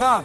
Ah,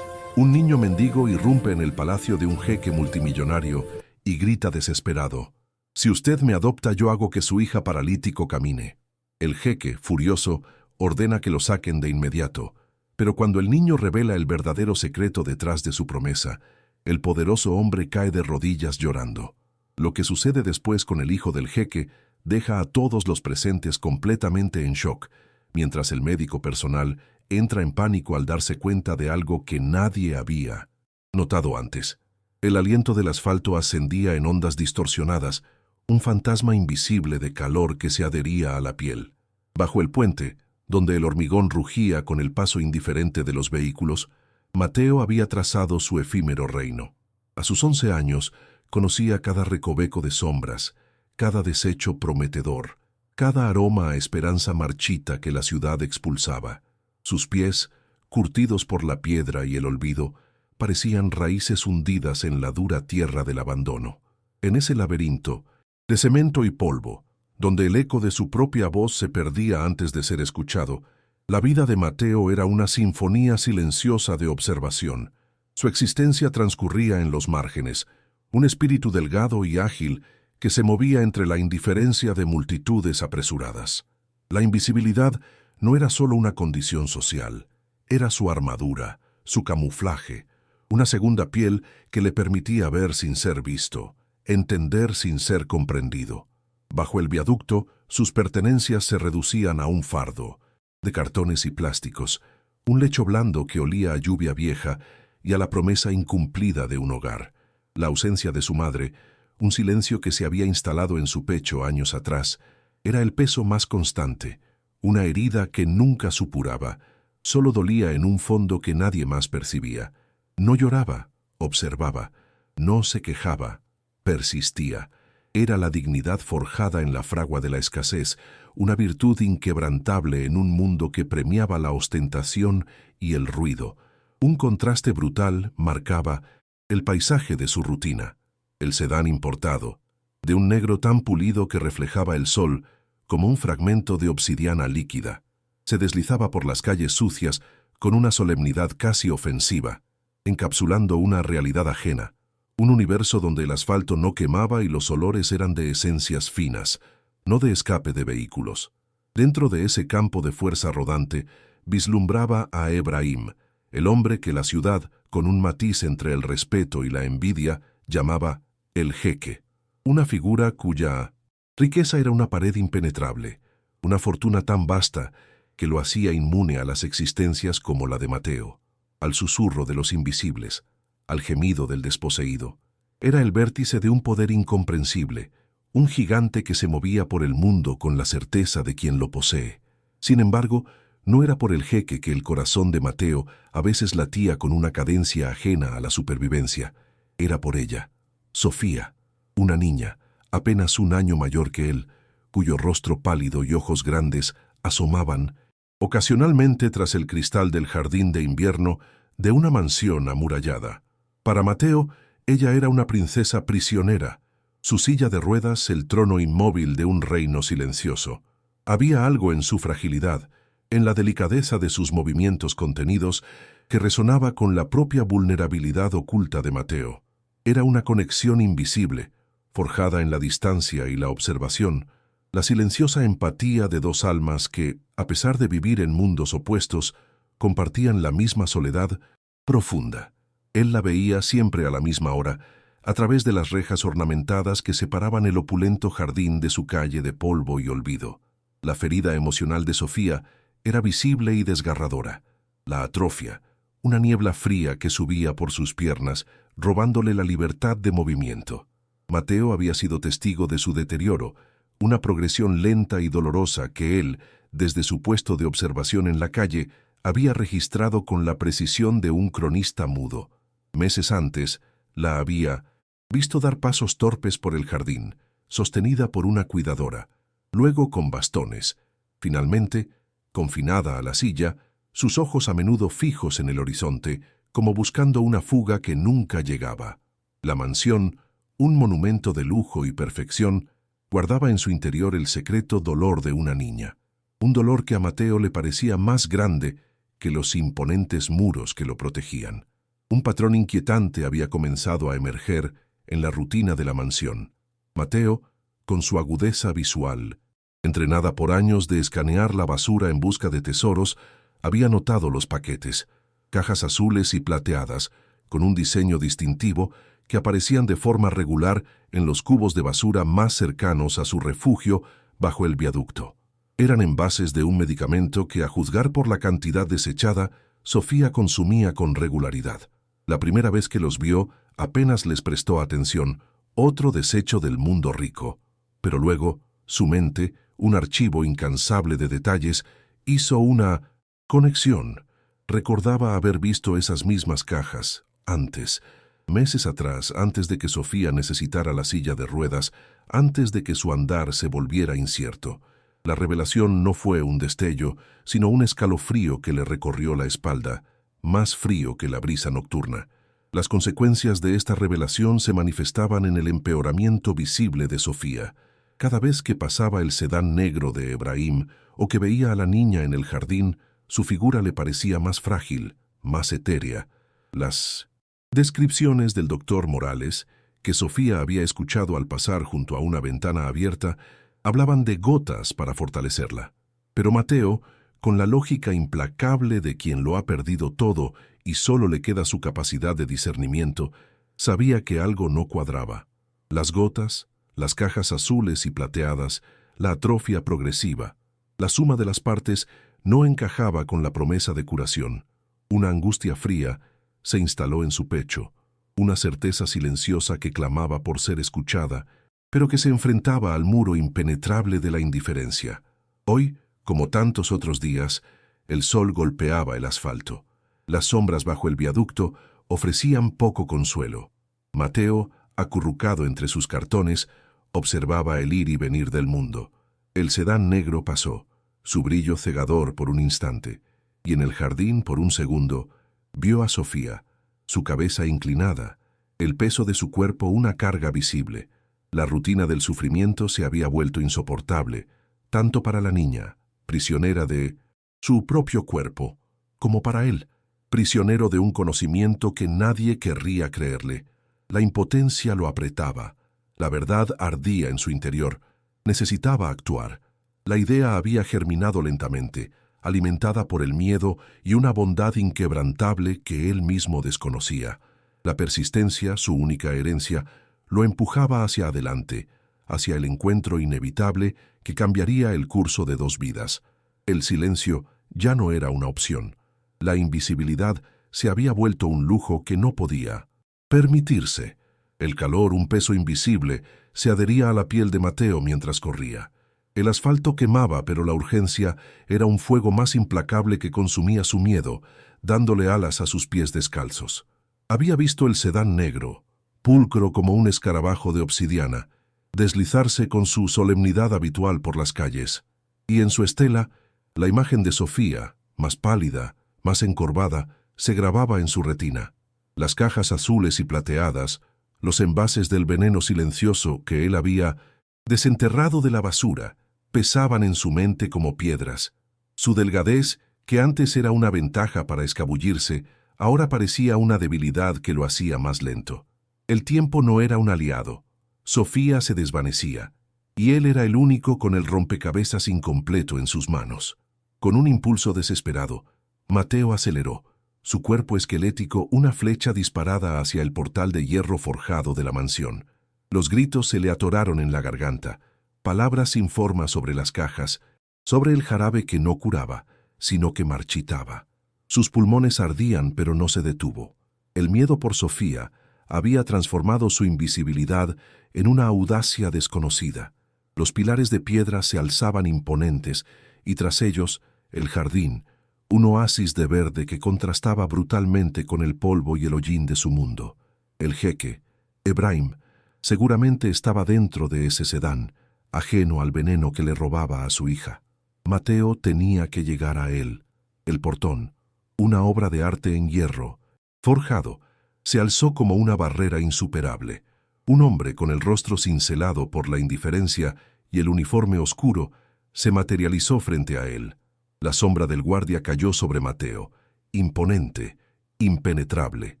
Un niño mendigo irrumpe en el palacio de un jeque multimillonario y grita desesperado: «Si usted me adopta, yo hago que su hija paralítico camine». El jeque, furioso, ordena que lo saquen de inmediato, pero cuando el niño revela el verdadero secreto detrás de su promesa, el poderoso hombre cae de rodillas llorando. Lo que sucede después con el hijo del jeque deja a todos los presentes completamente en shock, mientras el médico personal entra en pánico al darse cuenta de algo que nadie había notado antes. El aliento del asfalto ascendía en ondas distorsionadas, un fantasma invisible de calor que se adhería a la piel. Bajo el puente, donde el hormigón rugía con el paso indiferente de los vehículos, Mateo había trazado su efímero reino. A sus 11 años, conocía cada recoveco de sombras, cada desecho prometedor, cada aroma a esperanza marchita que la ciudad expulsaba. Sus pies, curtidos por la piedra y el olvido, parecían raíces hundidas en la dura tierra del abandono. En ese laberinto, de cemento y polvo, donde el eco de su propia voz se perdía antes de ser escuchado, la vida de Mateo era una sinfonía silenciosa de observación. Su existencia transcurría en los márgenes, un espíritu delgado y ágil que se movía entre la indiferencia de multitudes apresuradas. La invisibilidad no era solo una condición social, era su armadura, su camuflaje, una segunda piel que le permitía ver sin ser visto, entender sin ser comprendido. Bajo el viaducto, sus pertenencias se reducían a un fardo, de cartones y plásticos, un lecho blando que olía a lluvia vieja y a la promesa incumplida de un hogar. La ausencia de su madre, un silencio que se había instalado en su pecho años atrás, era el peso más constante, una herida que nunca supuraba, solo dolía en un fondo que nadie más percibía. No lloraba, observaba, no se quejaba, persistía. Era la dignidad forjada en la fragua de la escasez, una virtud inquebrantable en un mundo que premiaba la ostentación y el ruido. Un contraste brutal marcaba el paisaje de su rutina. El sedán importado, de un negro tan pulido que reflejaba el sol como un fragmento de obsidiana líquida, se deslizaba por las calles sucias con una solemnidad casi ofensiva, encapsulando una realidad ajena, un universo donde el asfalto no quemaba y los olores eran de esencias finas, no de escape de vehículos. Dentro de ese campo de fuerza rodante, vislumbraba a Ebrahim, el hombre que la ciudad, con un matiz entre el respeto y la envidia, llamaba el jeque, una figura cuya riqueza era una pared impenetrable, una fortuna tan vasta que lo hacía inmune a las existencias como la de Mateo, al susurro de los invisibles, al gemido del desposeído. Era el vértice de un poder incomprensible, un gigante que se movía por el mundo con la certeza de quien lo posee. Sin embargo, no era por el jeque que el corazón de Mateo a veces latía con una cadencia ajena a la supervivencia. Era por ella, Sofía, una niña, apenas un año mayor que él, cuyo rostro pálido y ojos grandes asomaban, ocasionalmente tras el cristal del jardín de invierno de una mansión amurallada. Para Mateo, ella era una princesa prisionera, su silla de ruedas el trono inmóvil de un reino silencioso. Había algo en su fragilidad, en la delicadeza de sus movimientos contenidos, que resonaba con la propia vulnerabilidad oculta de Mateo. Era una conexión invisible, forjada en la distancia y la observación, la silenciosa empatía de dos almas que, a pesar de vivir en mundos opuestos, compartían la misma soledad profunda. Él la veía siempre a la misma hora, a través de las rejas ornamentadas que separaban el opulento jardín de su calle de polvo y olvido. La ferida emocional de Sofía era visible y desgarradora. La atrofia, una niebla fría que subía por sus piernas, robándole la libertad de movimiento. Mateo había sido testigo de su deterioro, una progresión lenta y dolorosa que él, desde su puesto de observación en la calle, había registrado con la precisión de un cronista mudo. Meses antes, la había visto dar pasos torpes por el jardín, sostenida por una cuidadora, luego con bastones. Finalmente, confinada a la silla, sus ojos a menudo fijos en el horizonte, como buscando una fuga que nunca llegaba. La mansión, un monumento de lujo y perfección, guardaba en su interior el secreto dolor de una niña, un dolor que a Mateo le parecía más grande que los imponentes muros que lo protegían. Un patrón inquietante había comenzado a emerger en la rutina de la mansión. Mateo, con su agudeza visual, entrenada por años de escanear la basura en busca de tesoros, había notado los paquetes, cajas azules y plateadas, con un diseño distintivo que aparecían de forma regular en los cubos de basura más cercanos a su refugio bajo el viaducto. Eran envases de un medicamento que, a juzgar por la cantidad desechada, Sofía consumía con regularidad. La primera vez que los vio, apenas les prestó atención, otro desecho del mundo rico. Pero luego, su mente, un archivo incansable de detalles, hizo una conexión. Recordaba haber visto esas mismas cajas antes, meses atrás, antes de que Sofía necesitara la silla de ruedas, antes de que su andar se volviera incierto. La revelación no fue un destello, sino un escalofrío que le recorrió la espalda, más frío que la brisa nocturna. Las consecuencias de esta revelación se manifestaban en el empeoramiento visible de Sofía. Cada vez que pasaba el sedán negro de Ebrahim o que veía a la niña en el jardín, su figura le parecía más frágil, más etérea. Las descripciones del doctor Morales, que Sofía había escuchado al pasar junto a una ventana abierta, hablaban de gotas para fortalecerla. Pero Mateo, con la lógica implacable de quien lo ha perdido todo y solo le queda su capacidad de discernimiento, sabía que algo no cuadraba. Las gotas, las cajas azules y plateadas, la atrofia progresiva, la suma de las partes no encajaba con la promesa de curación. Una angustia fría se instaló en su pecho, una certeza silenciosa que clamaba por ser escuchada, pero que se enfrentaba al muro impenetrable de la indiferencia. Hoy, como tantos otros días, el sol golpeaba el asfalto. Las sombras bajo el viaducto ofrecían poco consuelo. Mateo, acurrucado entre sus cartones, observaba el ir y venir del mundo. El sedán negro pasó, su brillo cegador por un instante, y en el jardín, por un segundo, vio a Sofía, su cabeza inclinada, el peso de su cuerpo una carga visible. La rutina del sufrimiento se había vuelto insoportable, tanto para la niña, prisionera de su propio cuerpo, como para él, prisionero de un conocimiento que nadie querría creerle. La impotencia lo apretaba, la verdad ardía en su interior, necesitaba actuar. La idea había germinado lentamente, alimentada por el miedo y una bondad inquebrantable que él mismo desconocía. La persistencia, su única herencia, lo empujaba hacia adelante, hacia el encuentro inevitable que cambiaría el curso de dos vidas. El silencio ya no era una opción. La invisibilidad se había vuelto un lujo que no podía permitirse. El calor, un peso invisible, se adhería a la piel de Mateo mientras corría. El asfalto quemaba, pero la urgencia era un fuego más implacable que consumía su miedo, dándole alas a sus pies descalzos. Había visto el sedán negro, pulcro como un escarabajo de obsidiana, deslizarse con su solemnidad habitual por las calles, y en su estela, la imagen de Sofía, más pálida, más encorvada, se grababa en su retina. Las cajas azules y plateadas, los envases del veneno silencioso que él había desenterrado de la basura, pesaban en su mente como piedras. Su delgadez, que antes era una ventaja para escabullirse, ahora parecía una debilidad que lo hacía más lento. El tiempo no era un aliado. Sofía se desvanecía, y él era el único con el rompecabezas incompleto en sus manos. Con un impulso desesperado, Mateo aceleró, su cuerpo esquelético una flecha disparada hacia el portal de hierro forjado de la mansión. Los gritos se le atoraron en la garganta, palabras sin forma sobre las cajas, sobre el jarabe que no curaba, sino que marchitaba. Sus pulmones ardían, pero no se detuvo. El miedo por Sofía había transformado su invisibilidad en una audacia desconocida. Los pilares de piedra se alzaban imponentes, y tras ellos, el jardín, un oasis de verde que contrastaba brutalmente con el polvo y el hollín de su mundo. El jeque, Ebrahim, seguramente estaba dentro de ese sedán, ajeno al veneno que le robaba a su hija. Mateo tenía que llegar a él. El portón, una obra de arte en hierro, forjado, se alzó como una barrera insuperable. Un hombre con el rostro cincelado por la indiferencia y el uniforme oscuro se materializó frente a él. La sombra del guardia cayó sobre Mateo, imponente, impenetrable.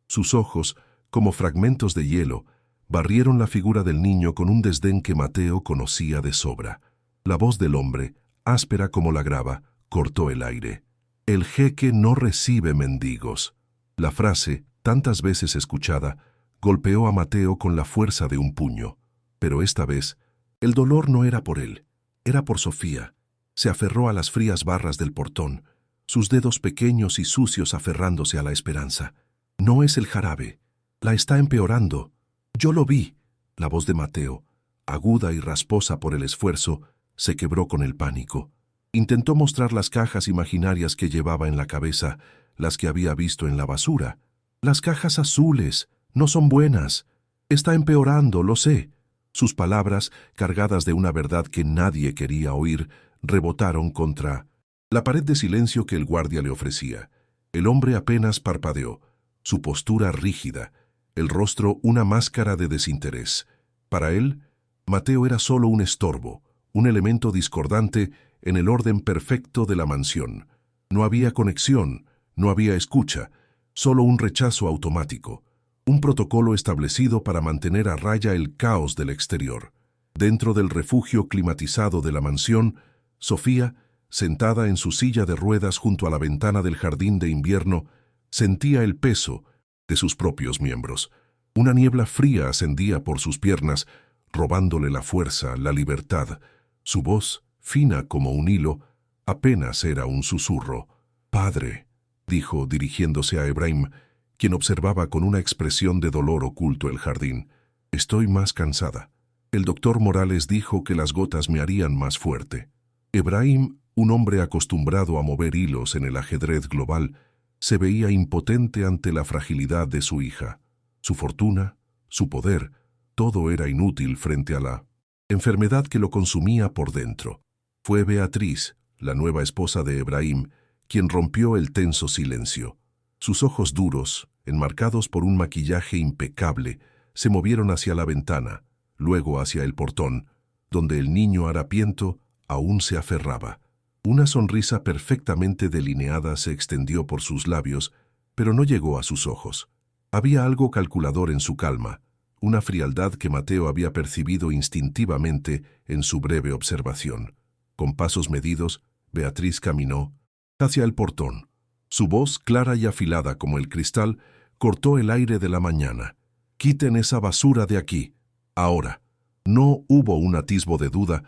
Sus ojos, como fragmentos de hielo, barrieron la figura del niño con un desdén que Mateo conocía de sobra. La voz del hombre, áspera como la grava, cortó el aire. El jeque no recibe mendigos. La frase, tantas veces escuchada, golpeó a Mateo con la fuerza de un puño. Pero esta vez, el dolor no era por él, era por Sofía. Se aferró a las frías barras del portón, sus dedos pequeños y sucios aferrándose a la esperanza. No es el jarabe, la está empeorando. Yo lo vi. La voz de Mateo, aguda y rasposa por el esfuerzo, se quebró con el pánico. Intentó mostrar las cajas imaginarias que llevaba en la cabeza, las que había visto en la basura. Las cajas azules, no son buenas. Está empeorando, lo sé. Sus palabras, cargadas de una verdad que nadie quería oír, rebotaron contra la pared de silencio que el guardia le ofrecía. El hombre apenas parpadeó, su postura rígida, el rostro una máscara de desinterés. Para él, Mateo era solo un estorbo, un elemento discordante en el orden perfecto de la mansión. No había conexión, no había escucha, solo un rechazo automático, un protocolo establecido para mantener a raya el caos del exterior. Dentro del refugio climatizado de la mansión, Sofía, sentada en su silla de ruedas junto a la ventana del jardín de invierno, sentía el peso de sus propios miembros. Una niebla fría ascendía por sus piernas, robándole la fuerza, la libertad. Su voz, fina como un hilo, apenas era un susurro. «Padre», dijo dirigiéndose a Ebrahim, quien observaba con una expresión de dolor oculto el jardín. «Estoy más cansada. El doctor Morales dijo que las gotas me harían más fuerte». Ebrahim, un hombre acostumbrado a mover hilos en el ajedrez global, se veía impotente ante la fragilidad de su hija. Su fortuna, su poder, todo era inútil frente a la enfermedad que lo consumía por dentro. Fue Beatriz, la nueva esposa de Ebrahim, quien rompió el tenso silencio. Sus ojos duros, enmarcados por un maquillaje impecable, se movieron hacia la ventana, luego hacia el portón, donde el niño harapiento aún se aferraba. Una sonrisa perfectamente delineada se extendió por sus labios, pero no llegó a sus ojos. Había algo calculador en su calma, una frialdad que Mateo había percibido instintivamente en su breve observación. Con pasos medidos, Beatriz caminó hacia el portón. Su voz, clara y afilada como el cristal, cortó el aire de la mañana. «Quiten esa basura de aquí, ahora». No hubo un atisbo de duda,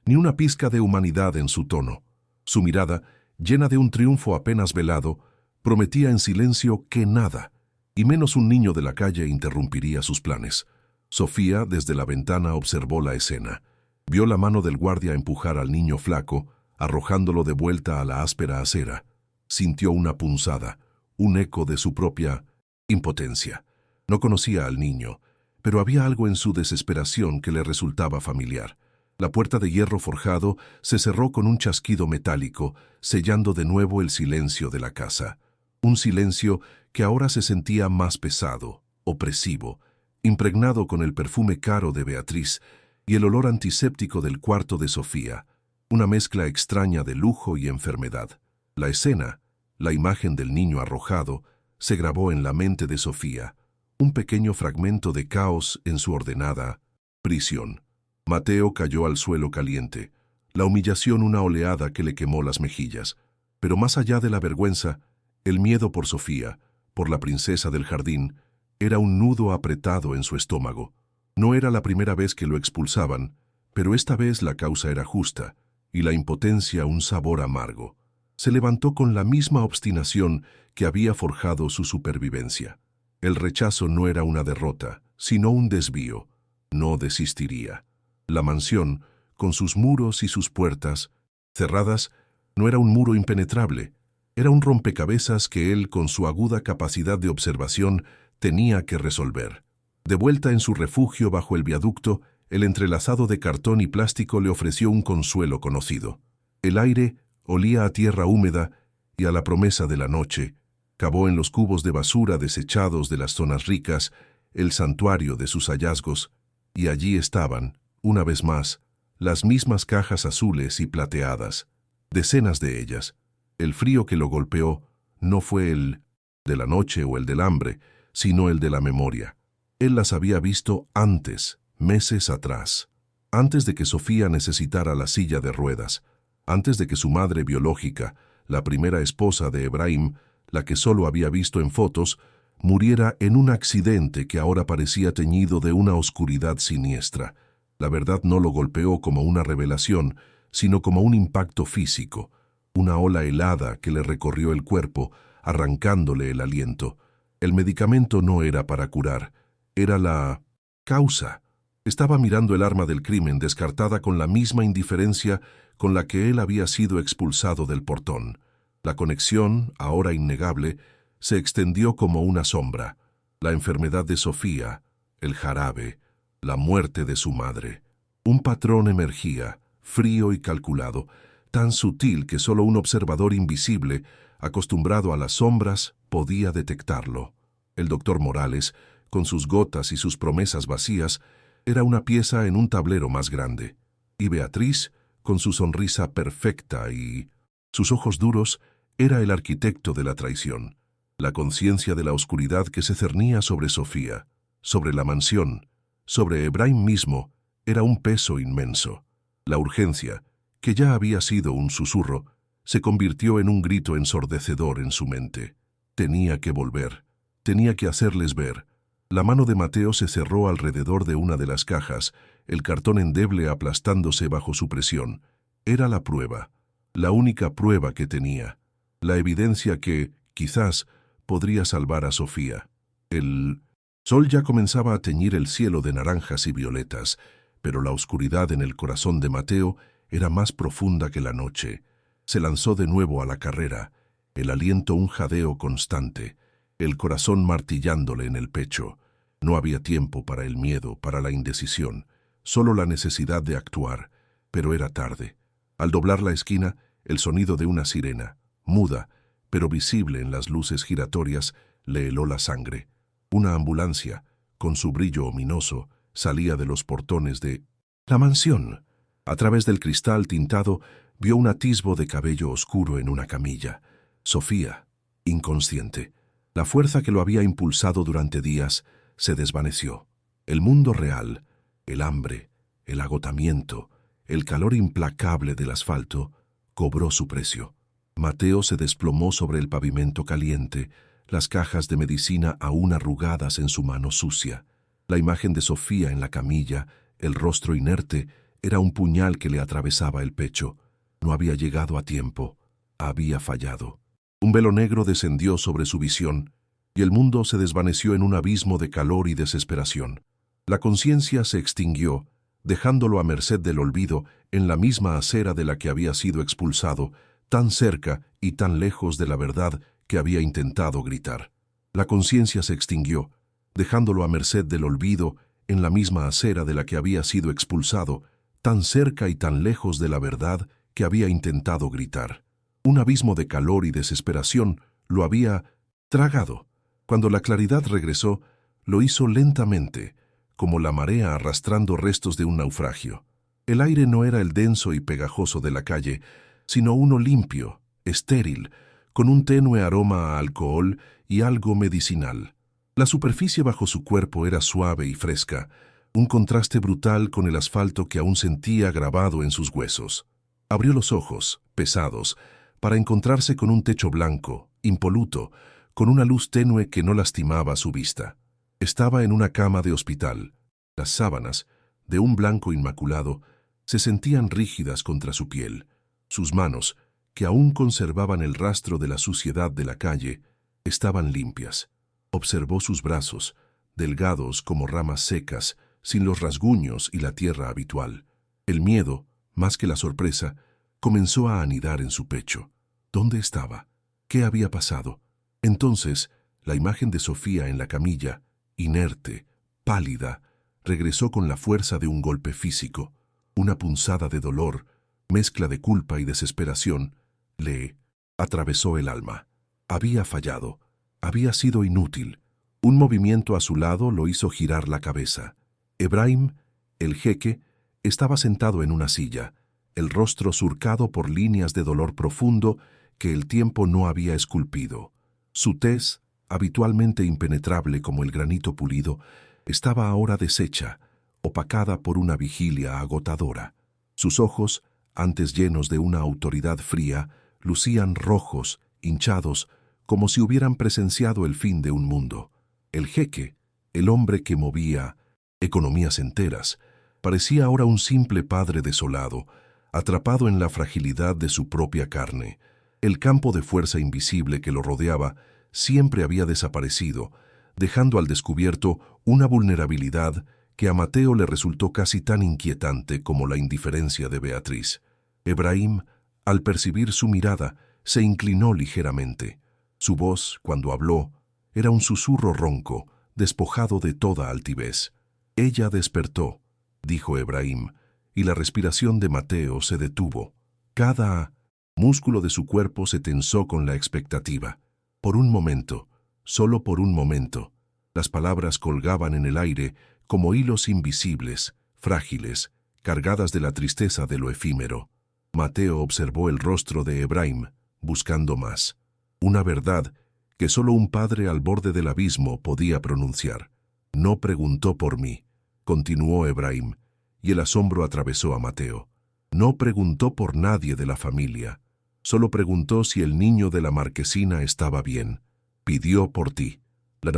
ni una pizca de humanidad en su tono. Su mirada, llena de un triunfo apenas velado, prometía en silencio que nada, y menos un niño de la calle, interrumpiría sus planes. Sofía, desde la ventana, observó la escena. Vio la mano del guardia empujar al niño flaco, arrojándolo de vuelta a la áspera acera. Sintió una punzada, un eco de su propia impotencia. No conocía al niño, pero había algo en su desesperación que le resultaba familiar. La puerta de hierro forjado se cerró con un chasquido metálico, sellando de nuevo el silencio de la casa. Un silencio que ahora se sentía más pesado, opresivo, impregnado con el perfume caro de Beatriz y el olor antiséptico del cuarto de Sofía, una mezcla extraña de lujo y enfermedad. La escena, la imagen del niño arrojado, se grabó en la mente de Sofía, un pequeño fragmento de caos en su ordenada prisión. Mateo cayó al suelo caliente, la humillación una oleada que le quemó las mejillas. Pero más allá de la vergüenza, el miedo por Sofía, por la princesa del jardín, era un nudo apretado en su estómago. No era la primera vez que lo expulsaban, pero esta vez la causa era justa, y la impotencia un sabor amargo. Se levantó con la misma obstinación que había forjado su supervivencia. El rechazo no era una derrota, sino un desvío. No desistiría. La mansión, con sus muros y sus puertas cerradas, no era un muro impenetrable, era un rompecabezas que él, con su aguda capacidad de observación, tenía que resolver. De vuelta en su refugio bajo el viaducto, el entrelazado de cartón y plástico le ofreció un consuelo conocido. El aire olía a tierra húmeda y a la promesa de la noche. Cavó en los cubos de basura desechados de las zonas ricas el santuario de sus hallazgos, y allí estaban, una vez más, las mismas cajas azules y plateadas. Decenas de ellas. El frío que lo golpeó no fue el de la noche o el del hambre, sino el de la memoria. Él las había visto antes, meses atrás, antes de que Sofía necesitara la silla de ruedas, antes de que su madre biológica, la primera esposa de Ebrahim, la que solo había visto en fotos, muriera en un accidente que ahora parecía teñido de una oscuridad siniestra. La verdad no lo golpeó como una revelación, sino como un impacto físico, una ola helada que le recorrió el cuerpo, arrancándole el aliento. El medicamento no era para curar, era la causa. Estaba mirando el arma del crimen descartada con la misma indiferencia con la que él había sido expulsado del portón. La conexión, ahora innegable, se extendió como una sombra. La enfermedad de Sofía, el jarabe, la muerte de su madre. Un patrón emergía, frío y calculado, tan sutil que solo un observador invisible, acostumbrado a las sombras, podía detectarlo. El doctor Morales, con sus gotas y sus promesas vacías, era una pieza en un tablero más grande. Y Beatriz, con su sonrisa perfecta y sus ojos duros, era el arquitecto de la traición. La conciencia de la oscuridad que se cernía sobre Sofía, sobre la mansión, sobre Ebrahim mismo, era un peso inmenso. La urgencia, que ya había sido un susurro, se convirtió en un grito ensordecedor en su mente. Tenía que volver, tenía que hacerles ver. La mano de Mateo se cerró alrededor de una de las cajas, el cartón endeble aplastándose bajo su presión. Era la prueba, la única prueba que tenía, la evidencia que, quizás, podría salvar a Sofía. El sol ya comenzaba a teñir el cielo de naranjas y violetas, pero la oscuridad en el corazón de Mateo era más profunda que la noche. Se lanzó de nuevo a la carrera, el aliento un jadeo constante, el corazón martillándole en el pecho. No había tiempo para el miedo, para la indecisión, solo la necesidad de actuar, pero era tarde. Al doblar la esquina, el sonido de una sirena, muda, pero visible en las luces giratorias, le heló la sangre. Una ambulancia, con su brillo ominoso, salía de los portones de la mansión. A través del cristal tintado, vio un atisbo de cabello oscuro en una camilla. Sofía, inconsciente. La fuerza que lo había impulsado durante días se desvaneció. El mundo real, el hambre, el agotamiento, el calor implacable del asfalto, cobró su precio. Mateo se desplomó sobre el pavimento caliente, las cajas de medicina aún arrugadas en su mano sucia. La imagen de Sofía en la camilla, el rostro inerte, era un puñal que le atravesaba el pecho. No había llegado a tiempo. Había fallado. Un velo negro descendió sobre su visión, y el mundo se desvaneció en un abismo de calor y desesperación. La conciencia se extinguió, dejándolo a merced del olvido en la misma acera de la que había sido expulsado, tan cerca y tan lejos de la verdad que había intentado gritar. La conciencia se extinguió, dejándolo a merced del olvido en la misma acera de la que había sido expulsado, tan cerca y tan lejos de la verdad que había intentado gritar. Un abismo de calor y desesperación lo había tragado. Cuando la claridad regresó, lo hizo lentamente, como la marea arrastrando restos de un naufragio. El aire no era el denso y pegajoso de la calle, sino uno limpio, estéril, con un tenue aroma a alcohol y algo medicinal. La superficie bajo su cuerpo era suave y fresca, un contraste brutal con el asfalto que aún sentía grabado en sus huesos. Abrió los ojos, pesados, para encontrarse con un techo blanco, impoluto, con una luz tenue que no lastimaba su vista. Estaba en una cama de hospital. Las sábanas, de un blanco inmaculado, se sentían rígidas contra su piel. Sus manos, que aún conservaban el rastro de la suciedad de la calle, estaban limpias. Observó sus brazos, delgados como ramas secas, sin los rasguños y la tierra habitual. El miedo, más que la sorpresa, comenzó a anidar en su pecho. ¿Dónde estaba? ¿Qué había pasado? Entonces, la imagen de Sofía en la camilla, inerte, pálida, regresó con la fuerza de un golpe físico. Una punzada de dolor, mezcla de culpa y desesperación, le atravesó el alma. Había fallado. Había sido inútil. Un movimiento a su lado lo hizo girar la cabeza. Ebrahim, el jeque, estaba sentado en una silla. el rostro surcado por líneas de dolor profundo que el tiempo no había esculpido. Su tez, habitualmente impenetrable como el granito pulido, estaba ahora deshecha, opacada por una vigilia agotadora. Sus ojos, antes llenos de una autoridad fría, lucían rojos, hinchados, como si hubieran presenciado el fin de un mundo. El jeque, el hombre que movía economías enteras, parecía ahora un simple padre desolado, atrapado en la fragilidad de su propia carne. El campo de fuerza invisible que lo rodeaba siempre había desaparecido, dejando al descubierto una vulnerabilidad que a Mateo le resultó casi tan inquietante como la indiferencia de Beatriz. Ebrahim, al percibir su mirada, se inclinó ligeramente. Su voz, cuando habló, era un susurro ronco, despojado de toda altivez. «Ella despertó», dijo Ebrahim, y la respiración de Mateo se detuvo. Cada músculo de su cuerpo se tensó con la expectativa. Por un momento, solo por un momento, las palabras colgaban en el aire como hilos invisibles, frágiles, cargadas de la tristeza de lo efímero. Mateo observó el rostro de Ebrahim, buscando más. Una verdad que solo un padre al borde del abismo podía pronunciar. «No preguntó por mí», continuó Ebrahim, y el asombro atravesó a Mateo. «No preguntó por nadie de la familia. Solo preguntó si el niño de la marquesina estaba bien. Pidió por ti». La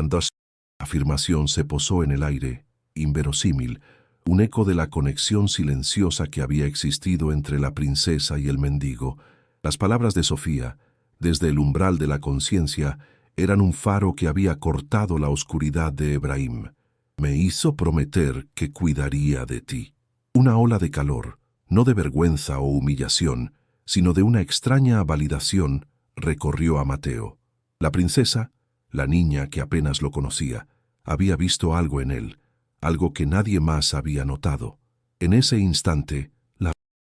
afirmación se posó en el aire, inverosímil, un eco de la conexión silenciosa que había existido entre la princesa y el mendigo. Las palabras de Sofía, desde el umbral de la conciencia, eran un faro que había cortado la oscuridad de Ebrahim. «Me hizo prometer que cuidaría de ti». Una ola de calor, no de vergüenza o humillación, sino de una extraña validación, recorrió a Mateo. La princesa, la niña que apenas lo conocía, había visto algo en él, algo que nadie más había notado. En ese instante, la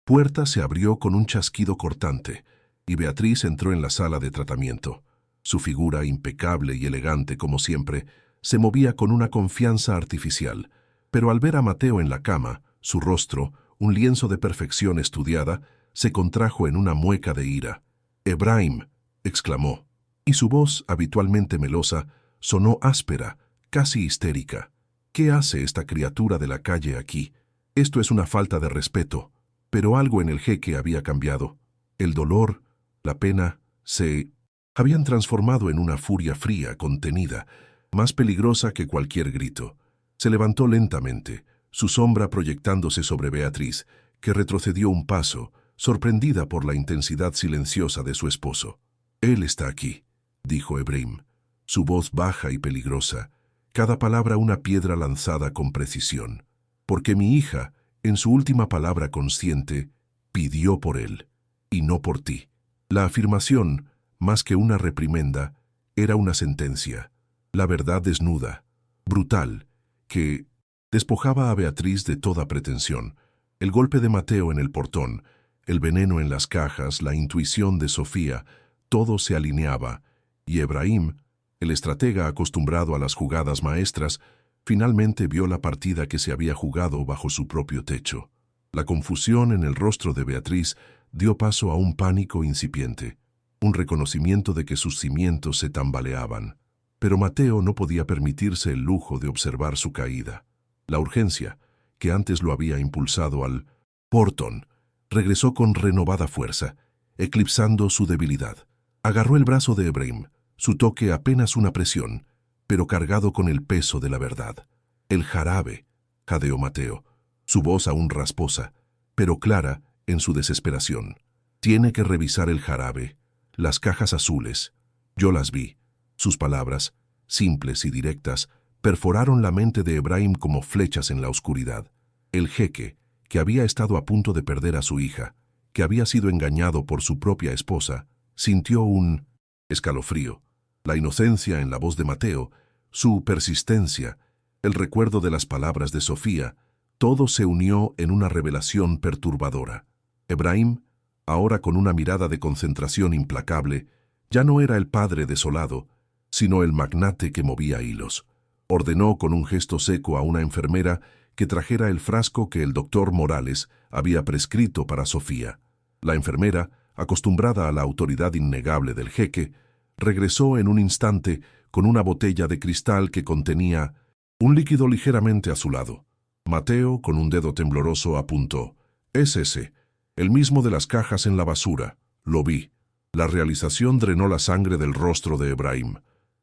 puerta se abrió con un chasquido cortante, y Beatriz entró en la sala de tratamiento. Su figura, impecable y elegante como siempre, se movía con una confianza artificial, pero al ver a Mateo en la cama, su rostro, un lienzo de perfección estudiada, se contrajo en una mueca de ira. «Ebrahim», exclamó, y su voz, habitualmente melosa, sonó áspera, casi histérica. «¿Qué hace esta criatura de la calle aquí? Esto es una falta de respeto». Pero algo en el jeque había cambiado. El dolor, la pena, se habían transformado en una furia fría, contenida, más peligrosa que cualquier grito. Se levantó lentamente, su sombra proyectándose sobre Beatriz, que retrocedió un paso, sorprendida por la intensidad silenciosa de su esposo. «Él está aquí», dijo Ebrahim, su voz baja y peligrosa, cada palabra una piedra lanzada con precisión. «Porque mi hija, en su última palabra consciente, pidió por él, y no por ti». La afirmación, más que una reprimenda, era una sentencia, la verdad desnuda, brutal, que despojaba a Beatriz de toda pretensión. El golpe de Mateo en el portón, el veneno en las cajas, la intuición de Sofía, todo se alineaba, y Ebrahim, el estratega acostumbrado a las jugadas maestras, finalmente vio la partida que se había jugado bajo su propio techo. La confusión en el rostro de Beatriz dio paso a un pánico incipiente, un reconocimiento de que sus cimientos se tambaleaban. Pero Mateo no podía permitirse el lujo de observar su caída. La urgencia, que antes lo había impulsado al portón, regresó con renovada fuerza, eclipsando su debilidad. Agarró el brazo de Ebrahim, su toque apenas una presión, pero cargado con el peso de la verdad. «El jarabe», jadeó Mateo, su voz aún rasposa, pero clara en su desesperación. «Tiene que revisar el jarabe, las cajas azules. Yo las vi». Sus palabras, simples y directas, perforaron la mente de Ebrahim como flechas en la oscuridad. El jeque, que había estado a punto de perder a su hija, que había sido engañado por su propia esposa, sintió un escalofrío. La inocencia en la voz de Mateo, su persistencia, el recuerdo de las palabras de Sofía, todo se unió en una revelación perturbadora. Ebrahim, ahora con una mirada de concentración implacable, ya no era el padre desolado, sino el magnate que movía hilos. Ordenó con un gesto seco a una enfermera que trajera el frasco que el doctor Morales había prescrito para Sofía. La enfermera, acostumbrada a la autoridad innegable del jeque, regresó en un instante con una botella de cristal que contenía un líquido ligeramente azulado. Mateo, con un dedo tembloroso, apuntó: «Es ese, el mismo de las cajas en la basura. Lo vi». La realización drenó la sangre del rostro de Ebrahim.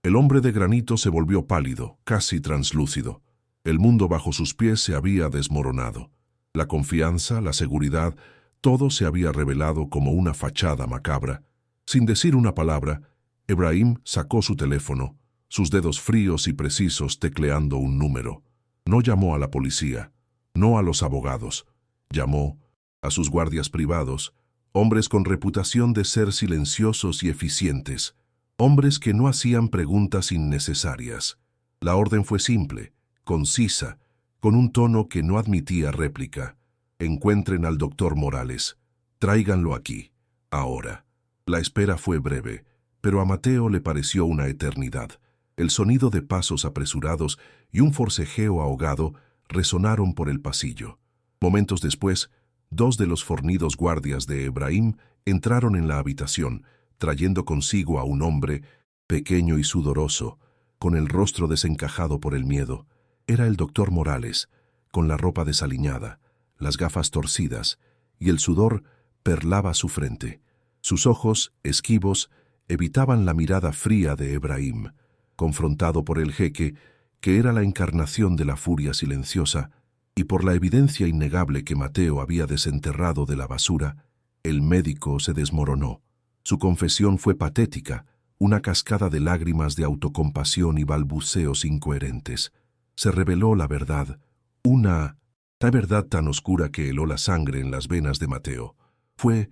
El hombre de granito se volvió pálido, casi translúcido. El mundo bajo sus pies se había desmoronado. La confianza, la seguridad, todo se había revelado como una fachada macabra. Sin decir una palabra, Ebrahim sacó su teléfono, sus dedos fríos y precisos tecleando un número. No llamó a la policía, no a los abogados. Llamó a sus guardias privados, hombres con reputación de ser silenciosos y eficientes, hombres que no hacían preguntas innecesarias. La orden fue simple, concisa, con un tono que no admitía réplica. «Encuentren al doctor Morales. Tráiganlo aquí, ahora». La espera fue breve, pero a Mateo le pareció una eternidad. El sonido de pasos apresurados y un forcejeo ahogado resonaron por el pasillo. Momentos después, dos de los fornidos guardias de Ebrahim entraron en la habitación, trayendo consigo a un hombre pequeño y sudoroso, con el rostro desencajado por el miedo. Era el doctor Morales, con la ropa desaliñada, las gafas torcidas, y el sudor perlaba su frente. Sus ojos, esquivos, evitaban la mirada fría de Ebrahim. Confrontado por el jeque, que era la encarnación de la furia silenciosa, y por la evidencia innegable que Mateo había desenterrado de la basura, el médico se desmoronó. Su confesión fue patética, una cascada de lágrimas de autocompasión y balbuceos incoherentes. Se reveló la verdad, una verdad tan oscura que heló la sangre en las venas de Mateo. Fue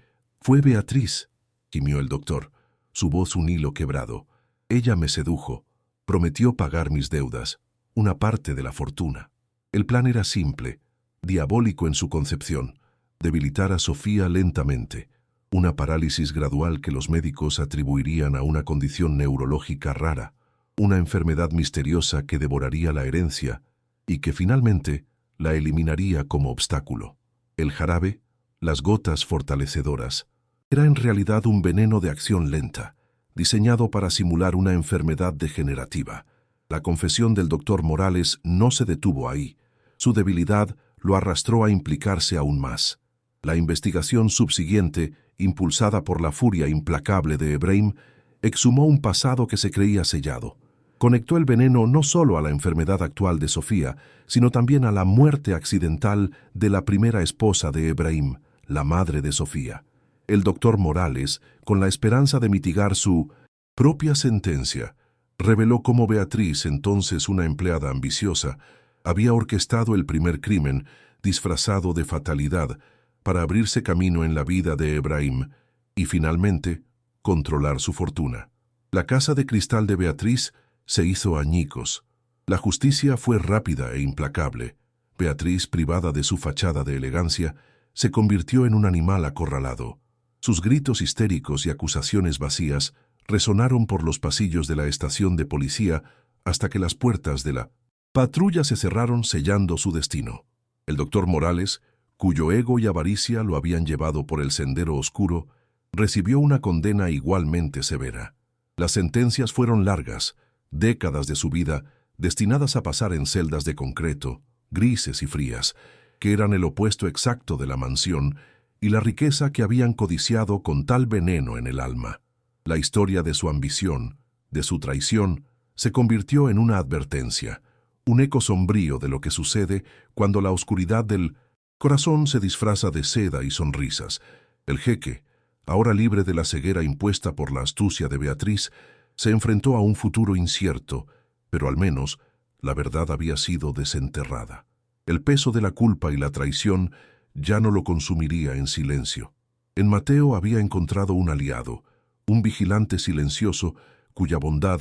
Beatriz», gimió el doctor, su voz un hilo quebrado. «Ella me sedujo, prometió pagar mis deudas, una parte de la fortuna. El plan era simple, diabólico en su concepción: debilitar a Sofía lentamente, una parálisis gradual que los médicos atribuirían a una condición neurológica rara, una enfermedad misteriosa que devoraría la herencia y que finalmente la eliminaría como obstáculo. El jarabe, las gotas fortalecedoras, era en realidad un veneno de acción lenta, diseñado para simular una enfermedad degenerativa. La confesión del doctor Morales no se detuvo ahí. Su debilidad lo arrastró a implicarse aún más. La investigación subsiguiente, impulsada por la furia implacable de Ebrahim, exhumó un pasado que se creía sellado. Conectó el veneno no solo a la enfermedad actual de Sofía, sino también a la muerte accidental de la primera esposa de Ebrahim, la madre de Sofía. El doctor Morales, con la esperanza de mitigar su propia sentencia, reveló cómo Beatriz, entonces una empleada ambiciosa, había orquestado el primer crimen, disfrazado de fatalidad, para abrirse camino en la vida de Ebrahim y, finalmente, controlar su fortuna. La casa de cristal de Beatriz se hizo añicos. La justicia fue rápida e implacable. Beatriz, privada de su fachada de elegancia, se convirtió en un animal acorralado. Sus gritos histéricos y acusaciones vacías resonaron por los pasillos de la estación de policía hasta que las puertas de la patrulla se cerraron sellando su destino. El doctor Morales, cuyo ego y avaricia lo habían llevado por el sendero oscuro, recibió una condena igualmente severa. Las sentencias fueron largas, décadas de su vida destinadas a pasar en celdas de concreto, grises y frías, que eran el opuesto exacto de la mansión y la riqueza que habían codiciado con tal veneno en el alma. La historia de su ambición, de su traición, se convirtió en una advertencia, un eco sombrío de lo que sucede cuando la oscuridad del corazón se disfraza de seda y sonrisas. El jeque, ahora libre de la ceguera impuesta por la astucia de Beatriz, se enfrentó a un futuro incierto, pero al menos la verdad había sido desenterrada. El peso de la culpa y la traición ya no lo consumiría en silencio. En Mateo había encontrado un aliado, un vigilante silencioso cuya bondad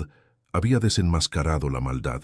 había desenmascarado la maldad,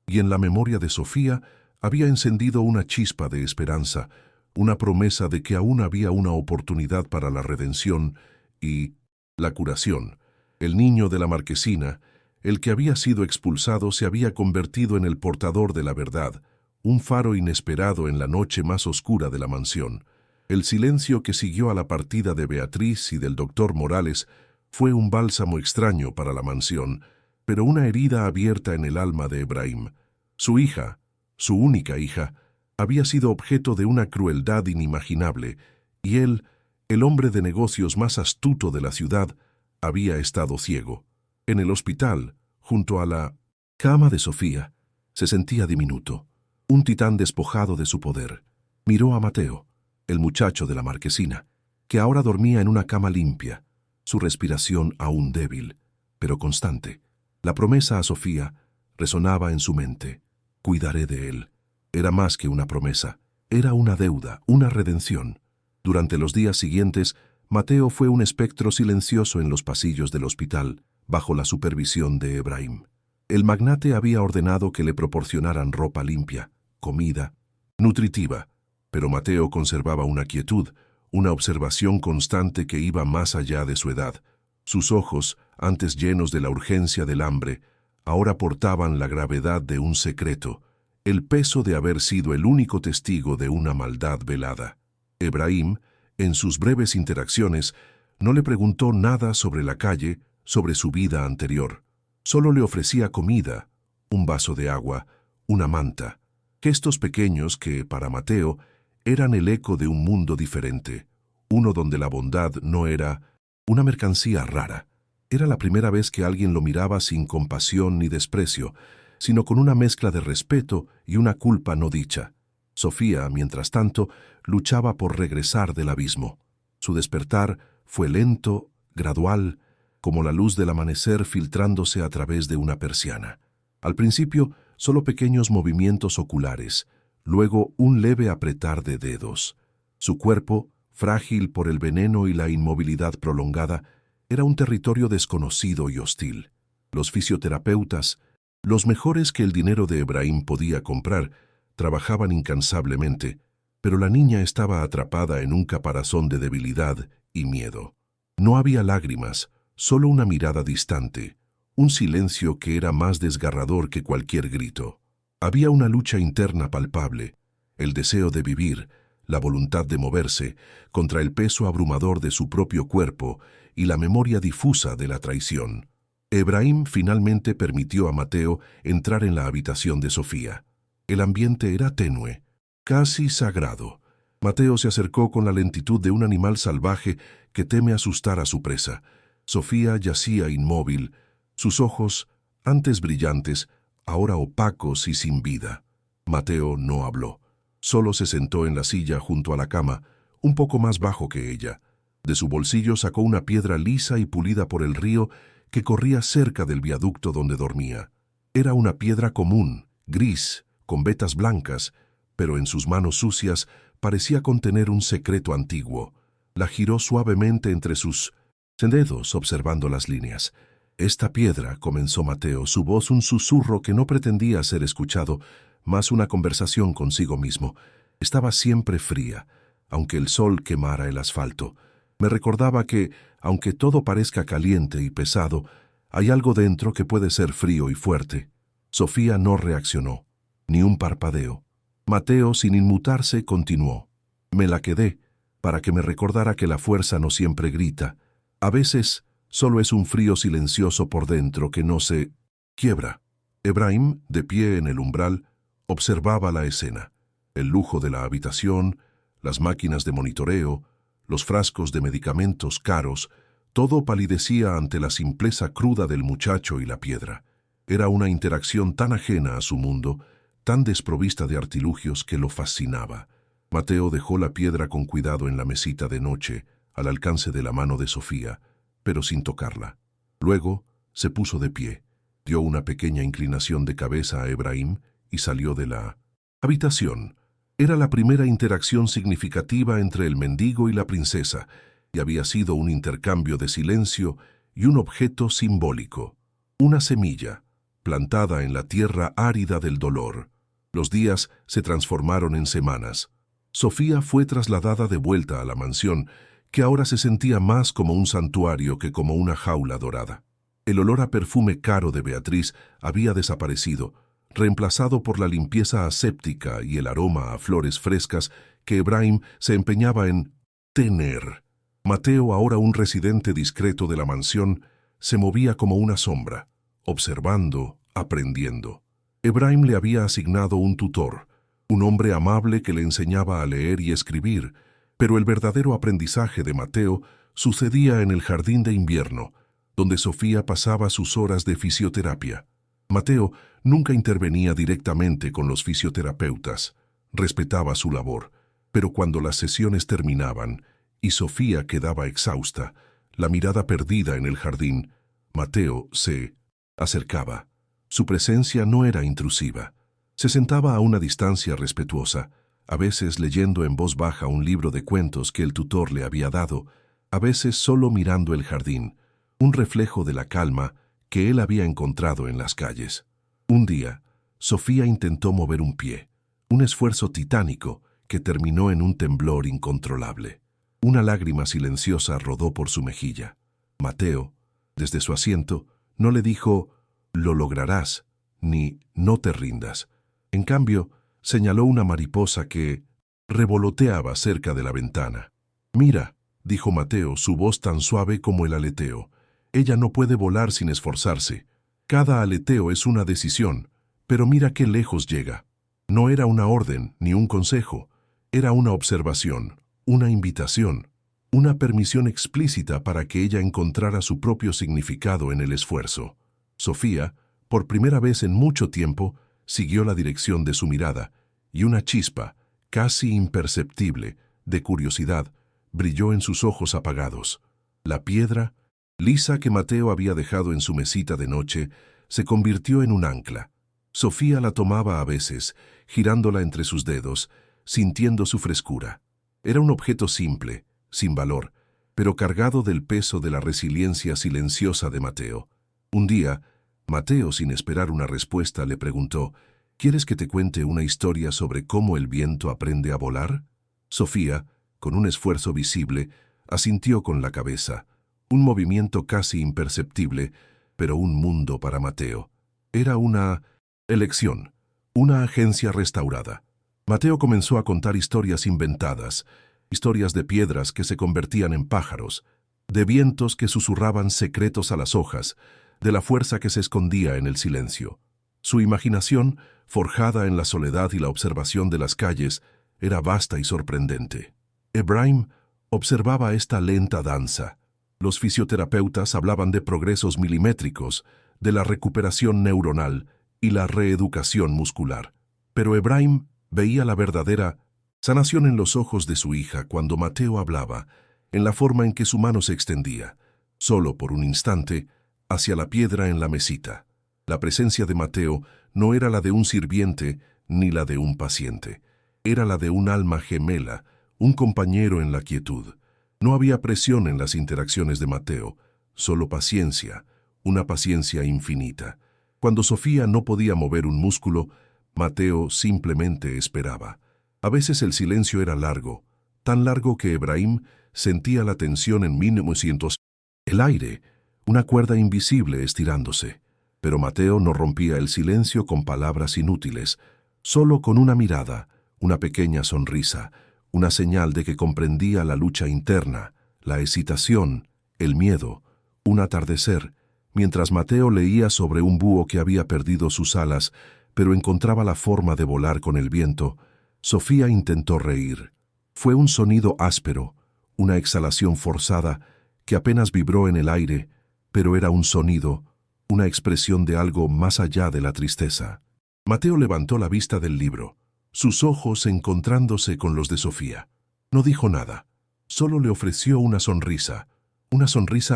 y en la memoria de Sofía había encendido una chispa de esperanza, una promesa de que aún había una oportunidad para la redención y la curación. El niño de la marquesina, el que había sido expulsado, se había convertido en el portador de la verdad, un faro inesperado en la noche más oscura de la mansión. El silencio que siguió a la partida de Beatriz y del doctor Morales fue un bálsamo extraño para la mansión, pero una herida abierta en el alma de Ebrahim. Su hija, su única hija, había sido objeto de una crueldad inimaginable, y él, el hombre de negocios más astuto de la ciudad, había estado ciego. En el hospital, junto a la cama de Sofía, se sentía diminuto, un titán despojado de su poder. Miró a Mateo, el muchacho de la marquesina, que ahora dormía en una cama limpia, su respiración aún débil, pero constante. La promesa a Sofía resonaba en su mente. Cuidaré de él. Era más que una promesa, era una deuda, una redención. Durante los días siguientes, Mateo fue un espectro silencioso en los pasillos del hospital, bajo la supervisión de Ebrahim. El magnate había ordenado que le proporcionaran ropa limpia, comida, nutritiva, pero Mateo conservaba una quietud, una observación constante que iba más allá de su edad. Sus ojos, antes llenos de la urgencia del hambre, ahora portaban la gravedad de un secreto, el peso de haber sido el único testigo de una maldad velada. Ebrahim, en sus breves interacciones, no le preguntó nada sobre la calle, sobre su vida anterior. Solo le ofrecía comida, un vaso de agua, una manta, gestos pequeños que, para Mateo, eran el eco de un mundo diferente, uno donde la bondad no era una mercancía rara. Era la primera vez que alguien lo miraba sin compasión ni desprecio, sino con una mezcla de respeto y una culpa no dicha. Sofía, mientras tanto, luchaba por regresar del abismo. Su despertar fue lento, gradual, como la luz del amanecer filtrándose a través de una persiana. Al principio, solo pequeños movimientos oculares, luego un leve apretar de dedos. Su cuerpo, frágil por el veneno y la inmovilidad prolongada, era un territorio desconocido y hostil. Los fisioterapeutas, los mejores que el dinero de Ebrahim podía comprar, trabajaban incansablemente, pero la niña estaba atrapada en un caparazón de debilidad y miedo. No había lágrimas, solo una mirada distante, un silencio que era más desgarrador que cualquier grito. Había una lucha interna palpable, el deseo de vivir, la voluntad de moverse, contra el peso abrumador de su propio cuerpo y la memoria difusa de la traición. Ebrahim finalmente permitió a Mateo entrar en la habitación de Sofía. El ambiente era tenue, casi sagrado. Mateo se acercó con la lentitud de un animal salvaje que teme asustar a su presa. Sofía yacía inmóvil, sus ojos, antes brillantes, ahora opacos y sin vida. Mateo no habló. Solo se sentó en la silla junto a la cama, un poco más bajo que ella. De su bolsillo sacó una piedra lisa y pulida por el río que corría cerca del viaducto donde dormía. Era una piedra común, gris, con vetas blancas, pero en sus manos sucias parecía contener un secreto antiguo. La giró suavemente entre sus dedos, observando las líneas. «Esta piedra», comenzó Mateo, su voz un susurro que no pretendía ser escuchado, más una conversación consigo mismo. Estaba siempre fría, aunque el sol quemara el asfalto. Me recordaba que, aunque todo parezca caliente y pesado, hay algo dentro que puede ser frío y fuerte. Sofía no reaccionó, ni un parpadeo. Mateo, sin inmutarse, continuó. Me la quedé, para que me recordara que la fuerza no siempre grita. A veces, solo es un frío silencioso por dentro que no se quiebra. Ebrahim, de pie en el umbral, observaba la escena. El lujo de la habitación, las máquinas de monitoreo, los frascos de medicamentos caros, todo palidecía ante la simpleza cruda del muchacho y la piedra. Era una interacción tan ajena a su mundo, tan desprovista de artilugios que lo fascinaba. Mateo dejó la piedra con cuidado en la mesita de noche, al alcance de la mano de Sofía, pero sin tocarla. Luego se puso de pie, dio una pequeña inclinación de cabeza a Ebrahim y salió de la habitación. Era la primera interacción significativa entre el mendigo y la princesa, y había sido un intercambio de silencio y un objeto simbólico, una semilla, plantada en la tierra árida del dolor. Los días se transformaron en semanas. Sofía fue trasladada de vuelta a la mansión, que ahora se sentía más como un santuario que como una jaula dorada. El olor a perfume caro de Beatriz había desaparecido, reemplazado por la limpieza aséptica y el aroma a flores frescas que Ebrahim se empeñaba en tener. Mateo, ahora un residente discreto de la mansión, se movía como una sombra, observando, aprendiendo. Ebrahim le había asignado un tutor, un hombre amable que le enseñaba a leer y escribir, pero el verdadero aprendizaje de Mateo sucedía en el jardín de invierno, donde Sofía pasaba sus horas de fisioterapia. Mateo nunca intervenía directamente con los fisioterapeutas, respetaba su labor, pero cuando las sesiones terminaban y Sofía quedaba exhausta, la mirada perdida en el jardín, Mateo se acercaba. Su presencia no era intrusiva. Se sentaba a una distancia respetuosa, a veces leyendo en voz baja un libro de cuentos que el tutor le había dado, a veces solo mirando el jardín, un reflejo de la calma que él había encontrado en las calles. Un día, Sofía intentó mover un pie, un esfuerzo titánico que terminó en un temblor incontrolable. Una lágrima silenciosa rodó por su mejilla. Mateo, desde su asiento, no le dijo «lo lograrás» ni «no te rindas». En cambio, señaló una mariposa que revoloteaba cerca de la ventana. «Mira», dijo Mateo, su voz tan suave como el aleteo. «Ella no puede volar sin esforzarse. Cada aleteo es una decisión, pero mira qué lejos llega». No era una orden ni un consejo, era una observación, una invitación, una permisión explícita para que ella encontrara su propio significado en el esfuerzo. Sofía, por primera vez en mucho tiempo, siguió la dirección de su mirada, y una chispa, casi imperceptible, de curiosidad, brilló en sus ojos apagados. La piedra, lisa que Mateo había dejado en su mesita de noche, se convirtió en un ancla. Sofía la tomaba a veces, girándola entre sus dedos, sintiendo su frescura. Era un objeto simple, sin valor, pero cargado del peso de la resiliencia silenciosa de Mateo. Un día, Mateo, sin esperar una respuesta, le preguntó, «¿Quieres que te cuente una historia sobre cómo el viento aprende a volar?» Sofía, con un esfuerzo visible, asintió con la cabeza, un movimiento casi imperceptible, pero un mundo para Mateo. Era una elección, una agencia restaurada. Mateo comenzó a contar historias inventadas, historias de piedras que se convertían en pájaros, de vientos que susurraban secretos a las hojas, de la fuerza que se escondía en el silencio. Su imaginación, forjada en la soledad y la observación de las calles, era vasta y sorprendente. Ebrahim observaba esta lenta danza. Los fisioterapeutas hablaban de progresos milimétricos, de la recuperación neuronal y la reeducación muscular. Pero Ebrahim veía la verdadera sanación en los ojos de su hija cuando Mateo hablaba, en la forma en que su mano se extendía, solo por un instante, hacia la piedra en la mesita. La presencia de Mateo no era la de un sirviente ni la de un paciente. Era la de un alma gemela, un compañero en la quietud. No había presión en las interacciones de Mateo, solo paciencia, una paciencia infinita. Cuando Sofía no podía mover un músculo, Mateo simplemente esperaba. A veces el silencio era largo, tan largo que Ebrahim sentía la tensión en 1900. El aire, una cuerda invisible estirándose. Pero Mateo no rompía el silencio con palabras inútiles, solo con una mirada, una pequeña sonrisa, una señal de que comprendía la lucha interna, la excitación, el miedo, un atardecer, mientras Mateo leía sobre un búho que había perdido sus alas, pero encontraba la forma de volar con el viento. Sofía intentó reír. Fue un sonido áspero, una exhalación forzada que apenas vibró en el aire, pero era un sonido, una expresión de algo más allá de la tristeza. Mateo levantó la vista del libro, sus ojos encontrándose con los de Sofía. No dijo nada, solo le ofreció una sonrisa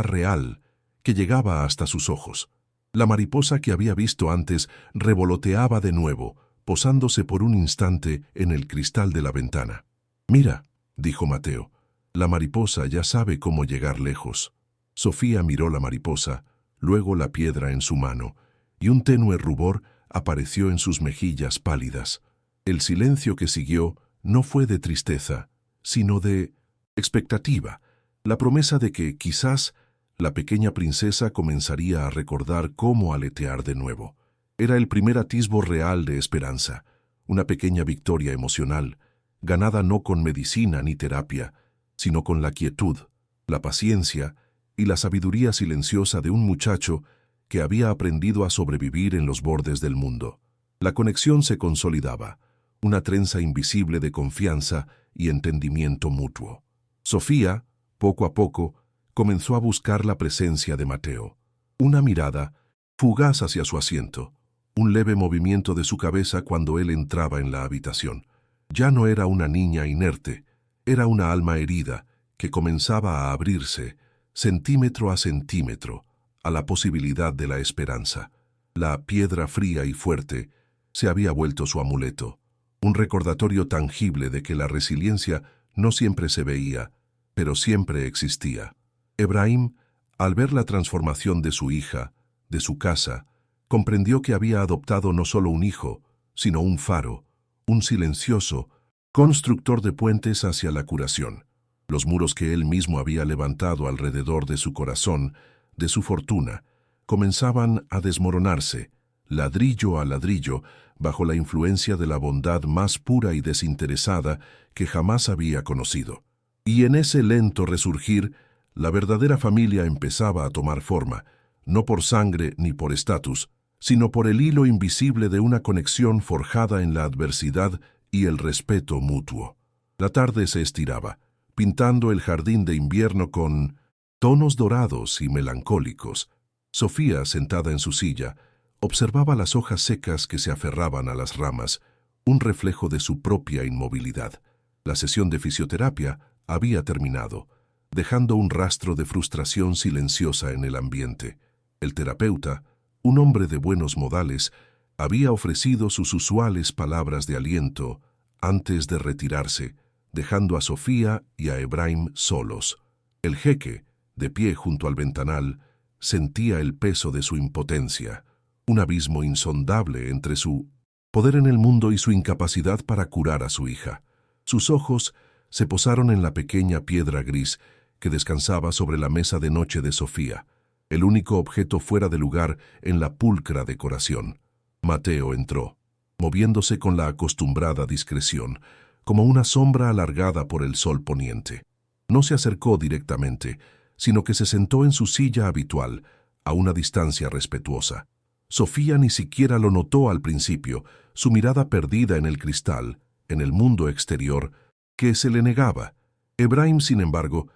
real, que llegaba hasta sus ojos. La mariposa que había visto antes revoloteaba de nuevo, posándose por un instante en el cristal de la ventana. «Mira», dijo Mateo, «la mariposa ya sabe cómo llegar lejos». Sofía miró la mariposa, luego la piedra en su mano, y un tenue rubor apareció en sus mejillas pálidas. El silencio que siguió no fue de tristeza, sino de expectativa, la promesa de que, quizás, la pequeña princesa comenzaría a recordar cómo aletear de nuevo. Era el primer atisbo real de esperanza, una pequeña victoria emocional, ganada no con medicina ni terapia, sino con la quietud, la paciencia y la sabiduría silenciosa de un muchacho que había aprendido a sobrevivir en los bordes del mundo. La conexión se consolidaba, una trenza invisible de confianza y entendimiento mutuo. Sofía, poco a poco, comenzó a buscar la presencia de Mateo. Una mirada, fugaz hacia su asiento, un leve movimiento de su cabeza cuando él entraba en la habitación. Ya no era una niña inerte, era una alma herida que comenzaba a abrirse, centímetro a centímetro, a la posibilidad de la esperanza. La piedra fría y fuerte se había vuelto su amuleto, un recordatorio tangible de que la resiliencia no siempre se veía, pero siempre existía. Ebrahim, al ver la transformación de su hija, de su casa, comprendió que había adoptado no solo un hijo, sino un faro, un silencioso, constructor de puentes hacia la curación. Los muros que él mismo había levantado alrededor de su corazón, de su fortuna, comenzaban a desmoronarse, ladrillo a ladrillo, bajo la influencia de la bondad más pura y desinteresada que jamás había conocido. Y en ese lento resurgir, la verdadera familia empezaba a tomar forma, no por sangre ni por estatus, sino por el hilo invisible de una conexión forjada en la adversidad y el respeto mutuo. La tarde se estiraba, pintando el jardín de invierno con tonos dorados y melancólicos. Sofía, sentada en su silla, observaba las hojas secas que se aferraban a las ramas, un reflejo de su propia inmovilidad. La sesión de fisioterapia había terminado, dejando un rastro de frustración silenciosa en el ambiente. El terapeuta, un hombre de buenos modales, había ofrecido sus usuales palabras de aliento antes de retirarse, dejando a Sofía y a Ebrahim solos. El jeque, de pie junto al ventanal, sentía el peso de su impotencia, un abismo insondable entre su poder en el mundo y su incapacidad para curar a su hija. Sus ojos se posaron en la pequeña piedra gris que descansaba sobre la mesa de noche de Sofía, el único objeto fuera de lugar en la pulcra decoración. Mateo entró, moviéndose con la acostumbrada discreción, como una sombra alargada por el sol poniente. No se acercó directamente, sino que se sentó en su silla habitual, a una distancia respetuosa. Sofía ni siquiera lo notó al principio, su mirada perdida en el cristal, en el mundo exterior, que se le negaba. Ebrahim, sin embargo,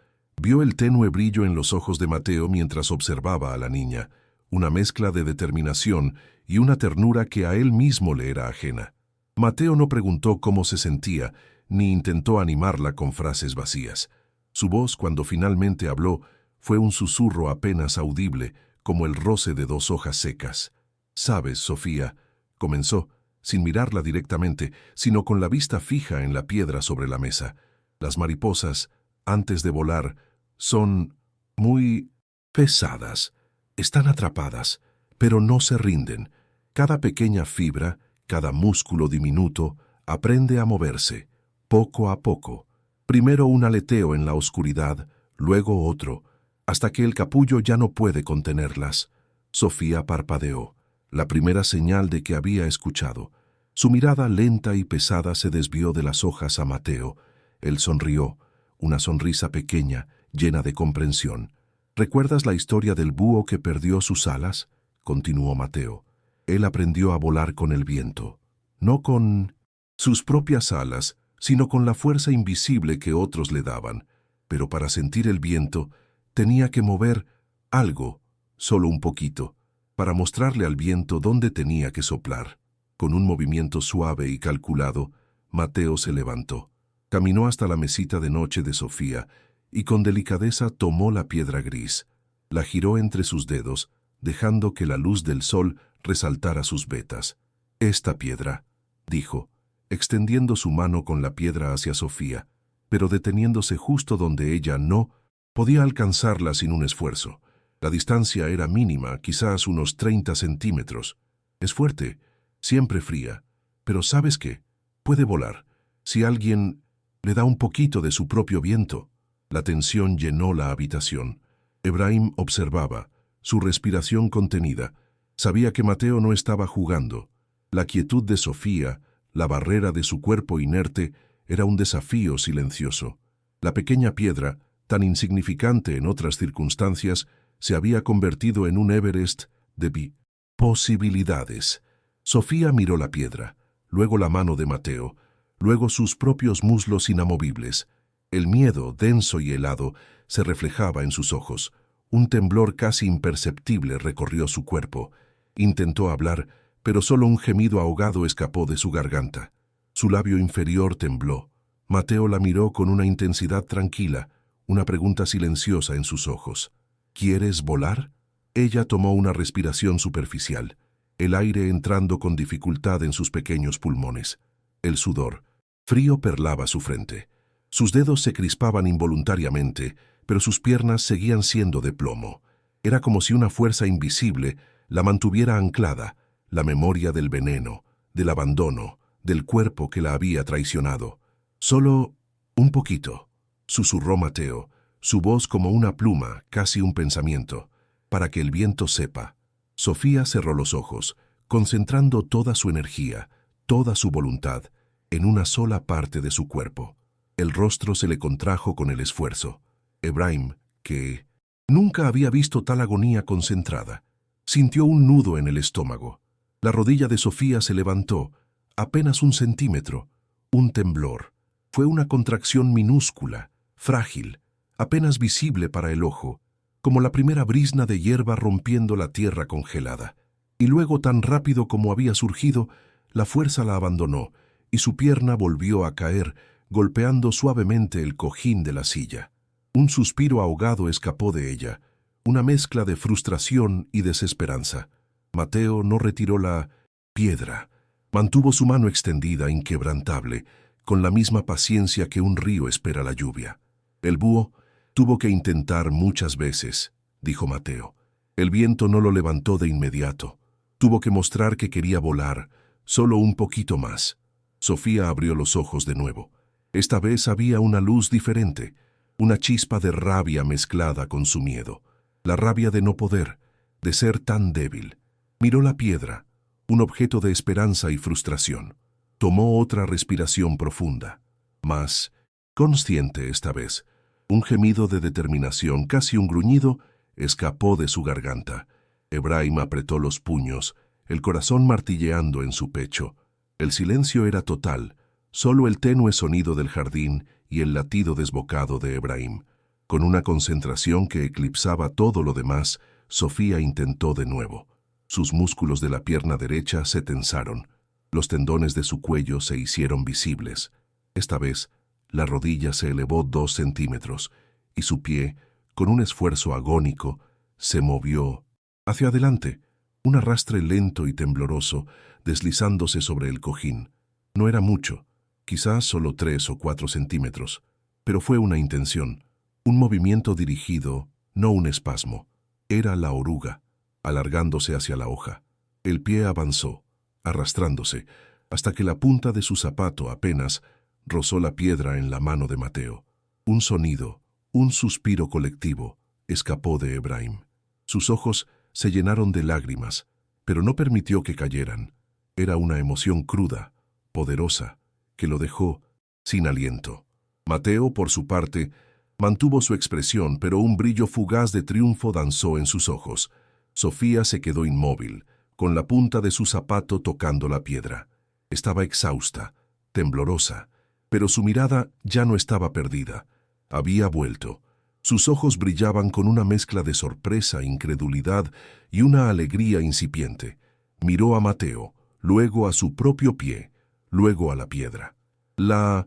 vio el tenue brillo en los ojos de Mateo mientras observaba a la niña, una mezcla de determinación y una ternura que a él mismo le era ajena. Mateo no preguntó cómo se sentía, ni intentó animarla con frases vacías. Su voz, cuando finalmente habló, fue un susurro apenas audible, como el roce de dos hojas secas. «Sabes, Sofía», comenzó, sin mirarla directamente, sino con la vista fija en la piedra sobre la mesa. «Las mariposas, antes de volar, son muy pesadas. Están atrapadas, pero no se rinden. Cada pequeña fibra, cada músculo diminuto, aprende a moverse, poco a poco. Primero un aleteo en la oscuridad, luego otro, hasta que el capullo ya no puede contenerlas». Sofía parpadeó, la primera señal de que había escuchado. Su mirada lenta y pesada se desvió de las hojas a Mateo. Él sonrió, una sonrisa pequeña, llena de comprensión. «¿Recuerdas la historia del búho que perdió sus alas?», continuó Mateo. «Él aprendió a volar con el viento, no con sus propias alas, sino con la fuerza invisible que otros le daban. Pero para sentir el viento, tenía que mover algo, solo un poquito, para mostrarle al viento dónde tenía que soplar». Con un movimiento suave y calculado, Mateo se levantó. Caminó hasta la mesita de noche de Sofía y con delicadeza tomó la piedra gris. La giró entre sus dedos, dejando que la luz del sol resaltara sus vetas. «Esta piedra», dijo, extendiendo su mano con la piedra hacia Sofía, pero deteniéndose justo donde ella no podía alcanzarla sin un esfuerzo. La distancia era mínima, quizás unos 30 centímetros. «Es fuerte, siempre fría, pero ¿sabes qué? Puede volar. Si alguien le da un poquito de su propio viento». La tensión llenó la habitación. Ebrahim observaba, su respiración contenida, Sabía que Mateo no estaba jugando. La quietud de Sofía, la barrera de su cuerpo inerte, era un desafío silencioso. La pequeña piedra, tan insignificante en otras circunstancias, se había convertido en un Everest de posibilidades. Sofía miró la piedra, luego la mano de Mateo, luego sus propios muslos inamovibles. El miedo, denso y helado, se reflejaba en sus ojos. Un temblor casi imperceptible recorrió su cuerpo. Intentó hablar, pero solo un gemido ahogado escapó de su garganta. Su labio inferior tembló. Mateo la miró con una intensidad tranquila, una pregunta silenciosa en sus ojos. ¿Quieres volar? Ella tomó una respiración superficial, el aire entrando con dificultad en sus pequeños pulmones. El sudor, frío, perlaba su frente. Sus dedos se crispaban involuntariamente, pero sus piernas seguían siendo de plomo. Era como si una fuerza invisible la mantuviera anclada, la memoria del veneno, del abandono, del cuerpo que la había traicionado. Solo un poquito, susurró Mateo, su voz como una pluma, casi un pensamiento, para que el viento sepa. Sofía cerró los ojos, concentrando toda su energía, toda su voluntad, en una sola parte de su cuerpo. El rostro se le contrajo con el esfuerzo. Ebrahim, que nunca había visto tal agonía concentrada, sintió un nudo en el estómago. La rodilla de Sofía se levantó, apenas un centímetro, un temblor. Fue una contracción minúscula, frágil, apenas visible para el ojo, como la primera brizna de hierba rompiendo la tierra congelada. Y luego, tan rápido como había surgido, la fuerza la abandonó y su pierna volvió a caer, golpeando suavemente el cojín de la silla. Un suspiro ahogado escapó de ella, una mezcla de frustración y desesperanza. Mateo no retiró la piedra. Mantuvo su mano extendida, inquebrantable, con la misma paciencia que un río espera la lluvia. El búho tuvo que intentar muchas veces, dijo Mateo. El viento no lo levantó de inmediato. Tuvo que mostrar que quería volar, solo un poquito más. Sofía abrió los ojos de nuevo. Esta vez había una luz diferente, una chispa de rabia mezclada con su miedo. La rabia de no poder, de ser tan débil. Miró la piedra, un objeto de esperanza y frustración. Tomó otra respiración profunda, más consciente esta vez. Un gemido de determinación, casi un gruñido, escapó de su garganta. Ebrahim apretó los puños, el corazón martilleando en su pecho. El silencio era total, solo el tenue sonido del jardín y el latido desbocado de Ebrahim. Con una concentración que eclipsaba todo lo demás, Sofía intentó de nuevo. Sus músculos de la pierna derecha se tensaron. Los tendones de su cuello se hicieron visibles. Esta vez, la rodilla se elevó 2 centímetros y su pie, con un esfuerzo agónico, se movió hacia adelante, un arrastre lento y tembloroso, deslizándose sobre el cojín. No era mucho, quizás solo 3 o 4 centímetros, pero fue una intención, un movimiento dirigido, no un espasmo. Era la oruga, alargándose hacia la hoja. El pie avanzó, arrastrándose, hasta que la punta de su zapato apenas rozó la piedra en la mano de Mateo. Un sonido, un suspiro colectivo, escapó de Ebrahim. Sus ojos se llenaron de lágrimas, pero no permitió que cayeran. Era una emoción cruda, poderosa, que lo dejó sin aliento. Mateo, por su parte, mantuvo su expresión, pero un brillo fugaz de triunfo danzó en sus ojos. Sofía se quedó inmóvil, con la punta de su zapato tocando la piedra. Estaba exhausta, temblorosa, pero su mirada ya no estaba perdida. Había vuelto. Sus ojos brillaban con una mezcla de sorpresa, incredulidad y una alegría incipiente. Miró a Mateo, luego a su propio pie, luego a la piedra. La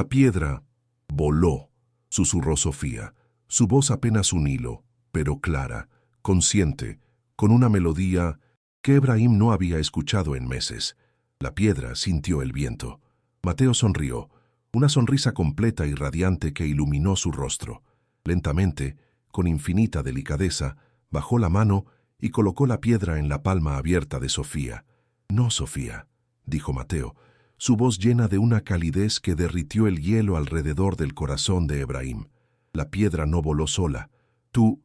piedra voló, susurró Sofía, su voz apenas un hilo, pero clara, consciente, con una melodía que Ebrahim no había escuchado en meses. La piedra sintió el viento. Mateo sonrió, una sonrisa completa y radiante que iluminó su rostro. Lentamente, con infinita delicadeza, bajó la mano y colocó la piedra en la palma abierta de Sofía. «No, Sofía», dijo Mateo, su voz llena de una calidez que derritió el hielo alrededor del corazón de Ebrahim. «La piedra no voló sola. Tú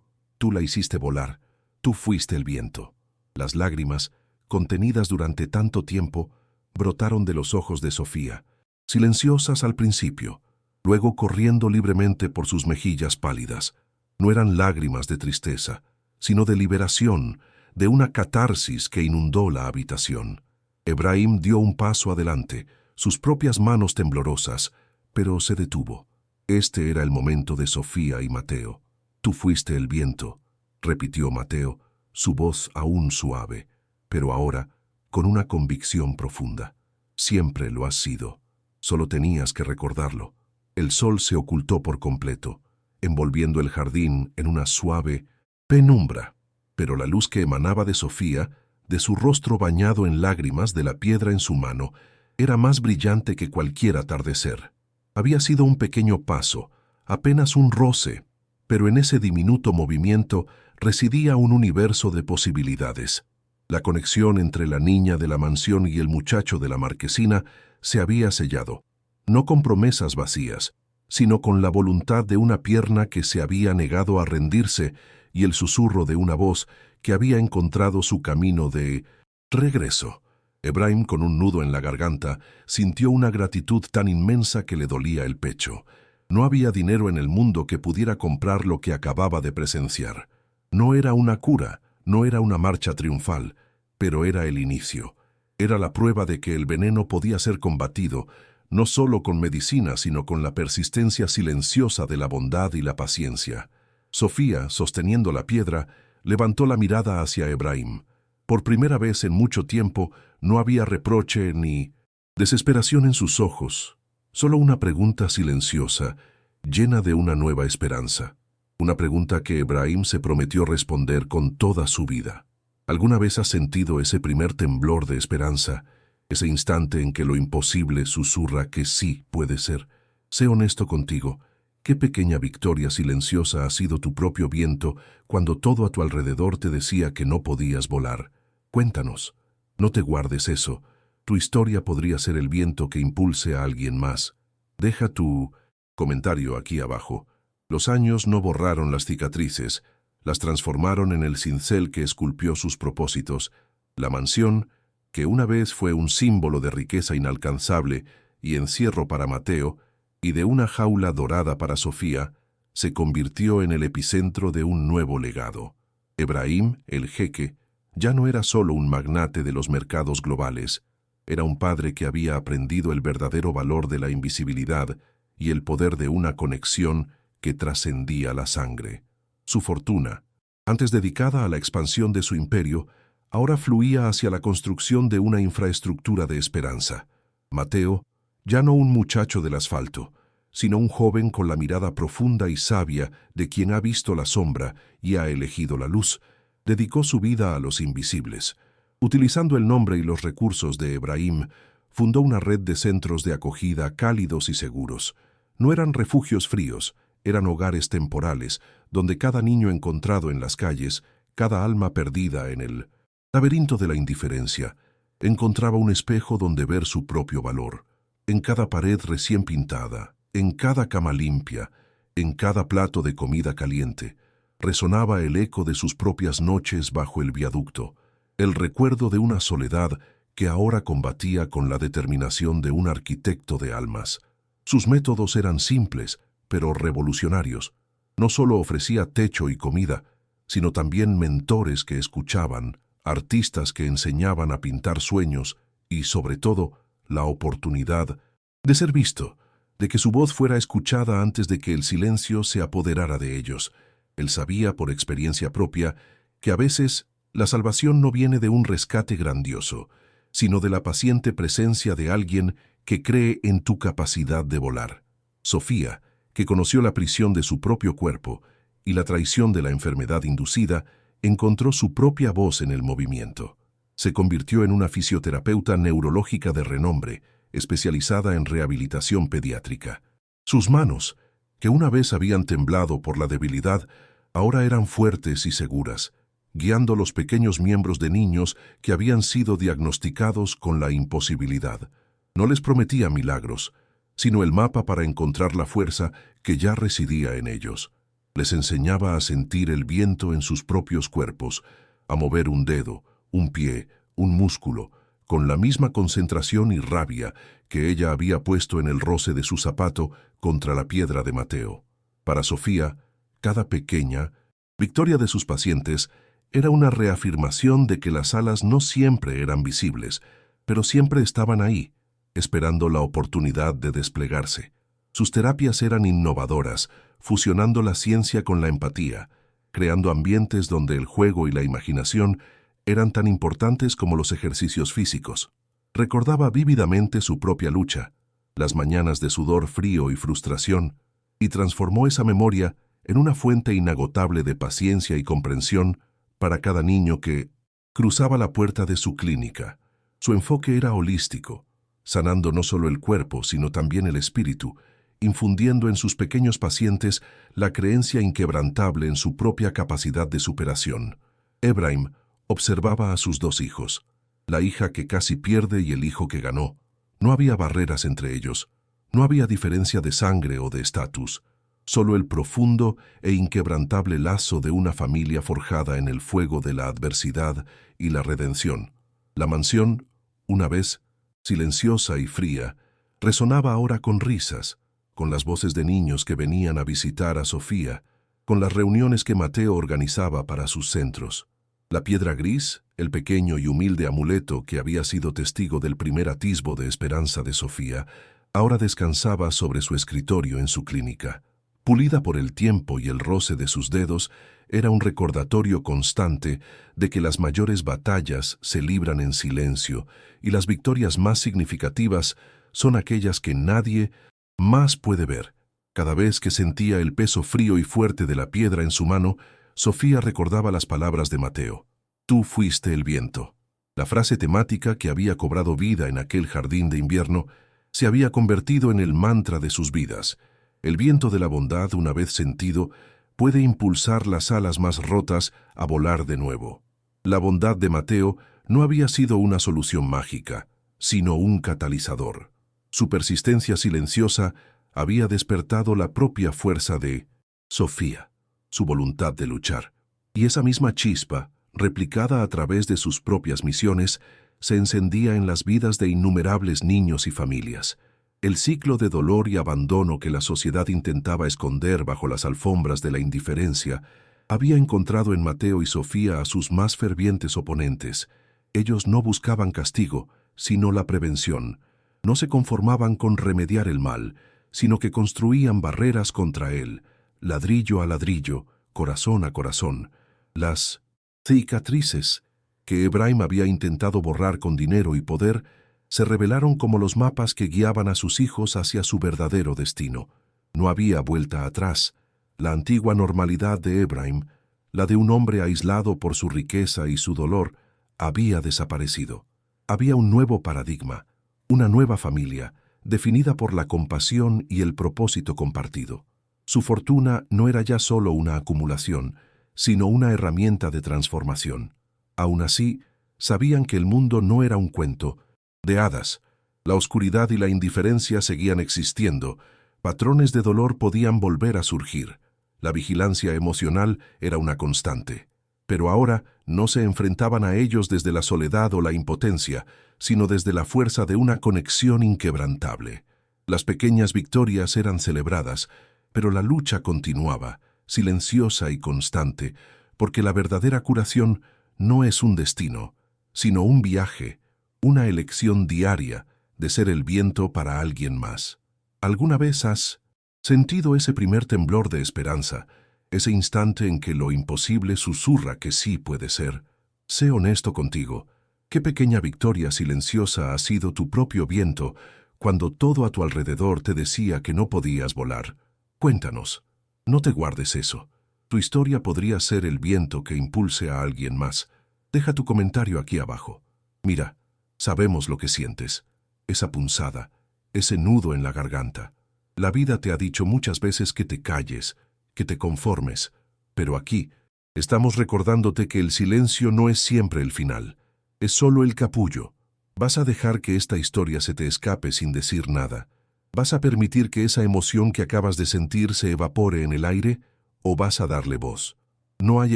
la hiciste volar. Tú fuiste el viento». Las lágrimas, contenidas durante tanto tiempo, brotaron de los ojos de Sofía, silenciosas al principio, luego corriendo libremente por sus mejillas pálidas. No eran lágrimas de tristeza, sino de liberación, de una catarsis que inundó la habitación. Ebrahim dio un paso adelante, sus propias manos temblorosas, pero se detuvo. Este era el momento de Sofía y Mateo. «Tú fuiste el viento», repitió Mateo, su voz aún suave, pero ahora con una convicción profunda. «Siempre lo has sido. Solo tenías que recordarlo». El sol se ocultó por completo, envolviendo el jardín en una suave penumbra, pero la luz que emanaba de Sofía, de su rostro bañado en lágrimas, de la piedra en su mano, era más brillante que cualquier atardecer. Había sido un pequeño paso, apenas un roce, pero en ese diminuto movimiento residía un universo de posibilidades. La conexión entre la niña de la mansión y el muchacho de la marquesina se había sellado, no con promesas vacías, sino con la voluntad de una pierna que se había negado a rendirse y el susurro de una voz que había encontrado su camino de regreso. Ebrahim, con un nudo en la garganta, sintió una gratitud tan inmensa que le dolía el pecho. No había dinero en el mundo que pudiera comprar lo que acababa de presenciar. No era una cura, no era una marcha triunfal, pero era el inicio. Era la prueba de que el veneno podía ser combatido, no solo con medicina, sino con la persistencia silenciosa de la bondad y la paciencia. Sofía, sosteniendo la piedra, levantó la mirada hacia Ebrahim. Por primera vez en mucho tiempo no había reproche ni desesperación en sus ojos, solo una pregunta silenciosa, llena de una nueva esperanza. Una pregunta que Ebrahim se prometió responder con toda su vida. ¿Alguna vez has sentido ese primer temblor de esperanza? Ese instante en que lo imposible susurra que sí puede ser. Sé honesto contigo. ¿Qué pequeña victoria silenciosa ha sido tu propio viento cuando todo a tu alrededor te decía que no podías volar? Cuéntanos. No te guardes eso. Tu historia podría ser el viento que impulse a alguien más. Deja tu comentario aquí abajo. Los años no borraron las cicatrices, las transformaron en el cincel que esculpió sus propósitos. La mansión, que una vez fue un símbolo de riqueza inalcanzable y encierro para Mateo, y de una jaula dorada para Sofía, se convirtió en el epicentro de un nuevo legado. Ebrahim, el jeque, ya no era solo un magnate de los mercados globales, era un padre que había aprendido el verdadero valor de la invisibilidad y el poder de una conexión que trascendía la sangre. Su fortuna, antes dedicada a la expansión de su imperio, ahora fluía hacia la construcción de una infraestructura de esperanza. Mateo, ya no un muchacho del asfalto, sino un joven con la mirada profunda y sabia de quien ha visto la sombra y ha elegido la luz, dedicó su vida a los invisibles. Utilizando el nombre y los recursos de Ebrahim, fundó una red de centros de acogida cálidos y seguros. No eran refugios fríos, eran hogares temporales, donde cada niño encontrado en las calles, cada alma perdida en el laberinto de la indiferencia, encontraba un espejo donde ver su propio valor. En cada pared recién pintada, en cada cama limpia, en cada plato de comida caliente, resonaba el eco de sus propias noches bajo el viaducto, el recuerdo de una soledad que ahora combatía con la determinación de un arquitecto de almas. Sus métodos eran simples, pero revolucionarios. No solo ofrecía techo y comida, sino también mentores que escuchaban, artistas que enseñaban a pintar sueños y, sobre todo, la oportunidad de ser visto, de que su voz fuera escuchada antes de que el silencio se apoderara de ellos. Él sabía por experiencia propia que a veces la salvación no viene de un rescate grandioso, sino de la paciente presencia de alguien que cree en tu capacidad de volar. Sofía, que conoció la prisión de su propio cuerpo y la traición de la enfermedad inducida, encontró su propia voz en el movimiento. Se convirtió en una fisioterapeuta neurológica de renombre, especializada en rehabilitación pediátrica. Sus manos, que una vez habían temblado por la debilidad, ahora eran fuertes y seguras, guiando los pequeños miembros de niños que habían sido diagnosticados con la imposibilidad. No les prometía milagros, sino el mapa para encontrar la fuerza que ya residía en ellos. Les enseñaba a sentir el viento en sus propios cuerpos, a mover un dedo, un pie, un músculo, con la misma concentración y rabia que ella había puesto en el roce de su zapato contra la piedra de Mateo. Para Sofía, cada pequeña victoria de sus pacientes era una reafirmación de que las alas no siempre eran visibles, pero siempre estaban ahí, esperando la oportunidad de desplegarse. Sus terapias eran innovadoras, fusionando la ciencia con la empatía, creando ambientes donde el juego y la imaginación eran tan importantes como los ejercicios físicos. Recordaba vívidamente su propia lucha, las mañanas de sudor frío y frustración, y transformó esa memoria en una fuente inagotable de paciencia y comprensión para cada niño que cruzaba la puerta de su clínica. Su enfoque era holístico, sanando no solo el cuerpo, sino también el espíritu, infundiendo en sus pequeños pacientes la creencia inquebrantable en su propia capacidad de superación. Ebrahim observaba a sus dos hijos, la hija que casi pierde y el hijo que ganó. No había barreras entre ellos, no había diferencia de sangre o de estatus, solo el profundo e inquebrantable lazo de una familia forjada en el fuego de la adversidad y la redención. La mansión, una vez silenciosa y fría, resonaba ahora con risas, con las voces de niños que venían a visitar a Sofía, con las reuniones que Mateo organizaba para sus centros. La piedra gris, el pequeño y humilde amuleto que había sido testigo del primer atisbo de esperanza de Sofía, ahora descansaba sobre su escritorio en su clínica. Pulida por el tiempo y el roce de sus dedos, era un recordatorio constante de que las mayores batallas se libran en silencio y las victorias más significativas son aquellas que nadie más puede ver. Cada vez que sentía el peso frío y fuerte de la piedra en su mano, Sofía recordaba las palabras de Mateo. Tú fuiste el viento. La frase temática que había cobrado vida en aquel jardín de invierno se había convertido en el mantra de sus vidas. El viento de la bondad, una vez sentido, puede impulsar las alas más rotas a volar de nuevo. La bondad de Mateo no había sido una solución mágica, sino un catalizador. Su persistencia silenciosa había despertado la propia fuerza de Sofía, su voluntad de luchar. Y esa misma chispa, replicada a través de sus propias misiones, se encendía en las vidas de innumerables niños y familias. El ciclo de dolor y abandono que la sociedad intentaba esconder bajo las alfombras de la indiferencia había encontrado en Mateo y Sofía a sus más fervientes oponentes. Ellos no buscaban castigo, sino la prevención. No se conformaban con remediar el mal, sino que construían barreras contra él, ladrillo a ladrillo, corazón a corazón. Las cicatrices que Ebrahim había intentado borrar con dinero y poder se revelaron como los mapas que guiaban a sus hijos hacia su verdadero destino. No había vuelta atrás. La antigua normalidad de Ebrahim, la de un hombre aislado por su riqueza y su dolor, había desaparecido. Había un nuevo paradigma, una nueva familia, definida por la compasión y el propósito compartido. Su fortuna no era ya solo una acumulación, sino una herramienta de transformación. Aún así, sabían que el mundo no era un cuento de hadas. La oscuridad y la indiferencia seguían existiendo. Patrones de dolor podían volver a surgir. La vigilancia emocional era una constante. Pero ahora no se enfrentaban a ellos desde la soledad o la impotencia, sino desde la fuerza de una conexión inquebrantable. Las pequeñas victorias eran celebradas, pero la lucha continuaba, silenciosa y constante, porque la verdadera curación no es un destino, sino un viaje, una elección diaria de ser el viento para alguien más. ¿Alguna vez has sentido ese primer temblor de esperanza, ese instante en que lo imposible susurra que sí puede ser? Sé honesto contigo. ¿Qué pequeña victoria silenciosa ha sido tu propio viento cuando todo a tu alrededor te decía que no podías volar? Cuéntanos. No te guardes eso. Tu historia podría ser el viento que impulse a alguien más. Deja tu comentario aquí abajo. Mira, sabemos lo que sientes. Esa punzada, ese nudo en la garganta. La vida te ha dicho muchas veces que te calles, que te conformes, pero aquí estamos recordándote que el silencio no es siempre el final, es solo el capullo. ¿Vas a dejar que esta historia se te escape sin decir nada? ¿Vas a permitir que esa emoción que acabas de sentir se evapore en el aire o vas a darle voz? No hay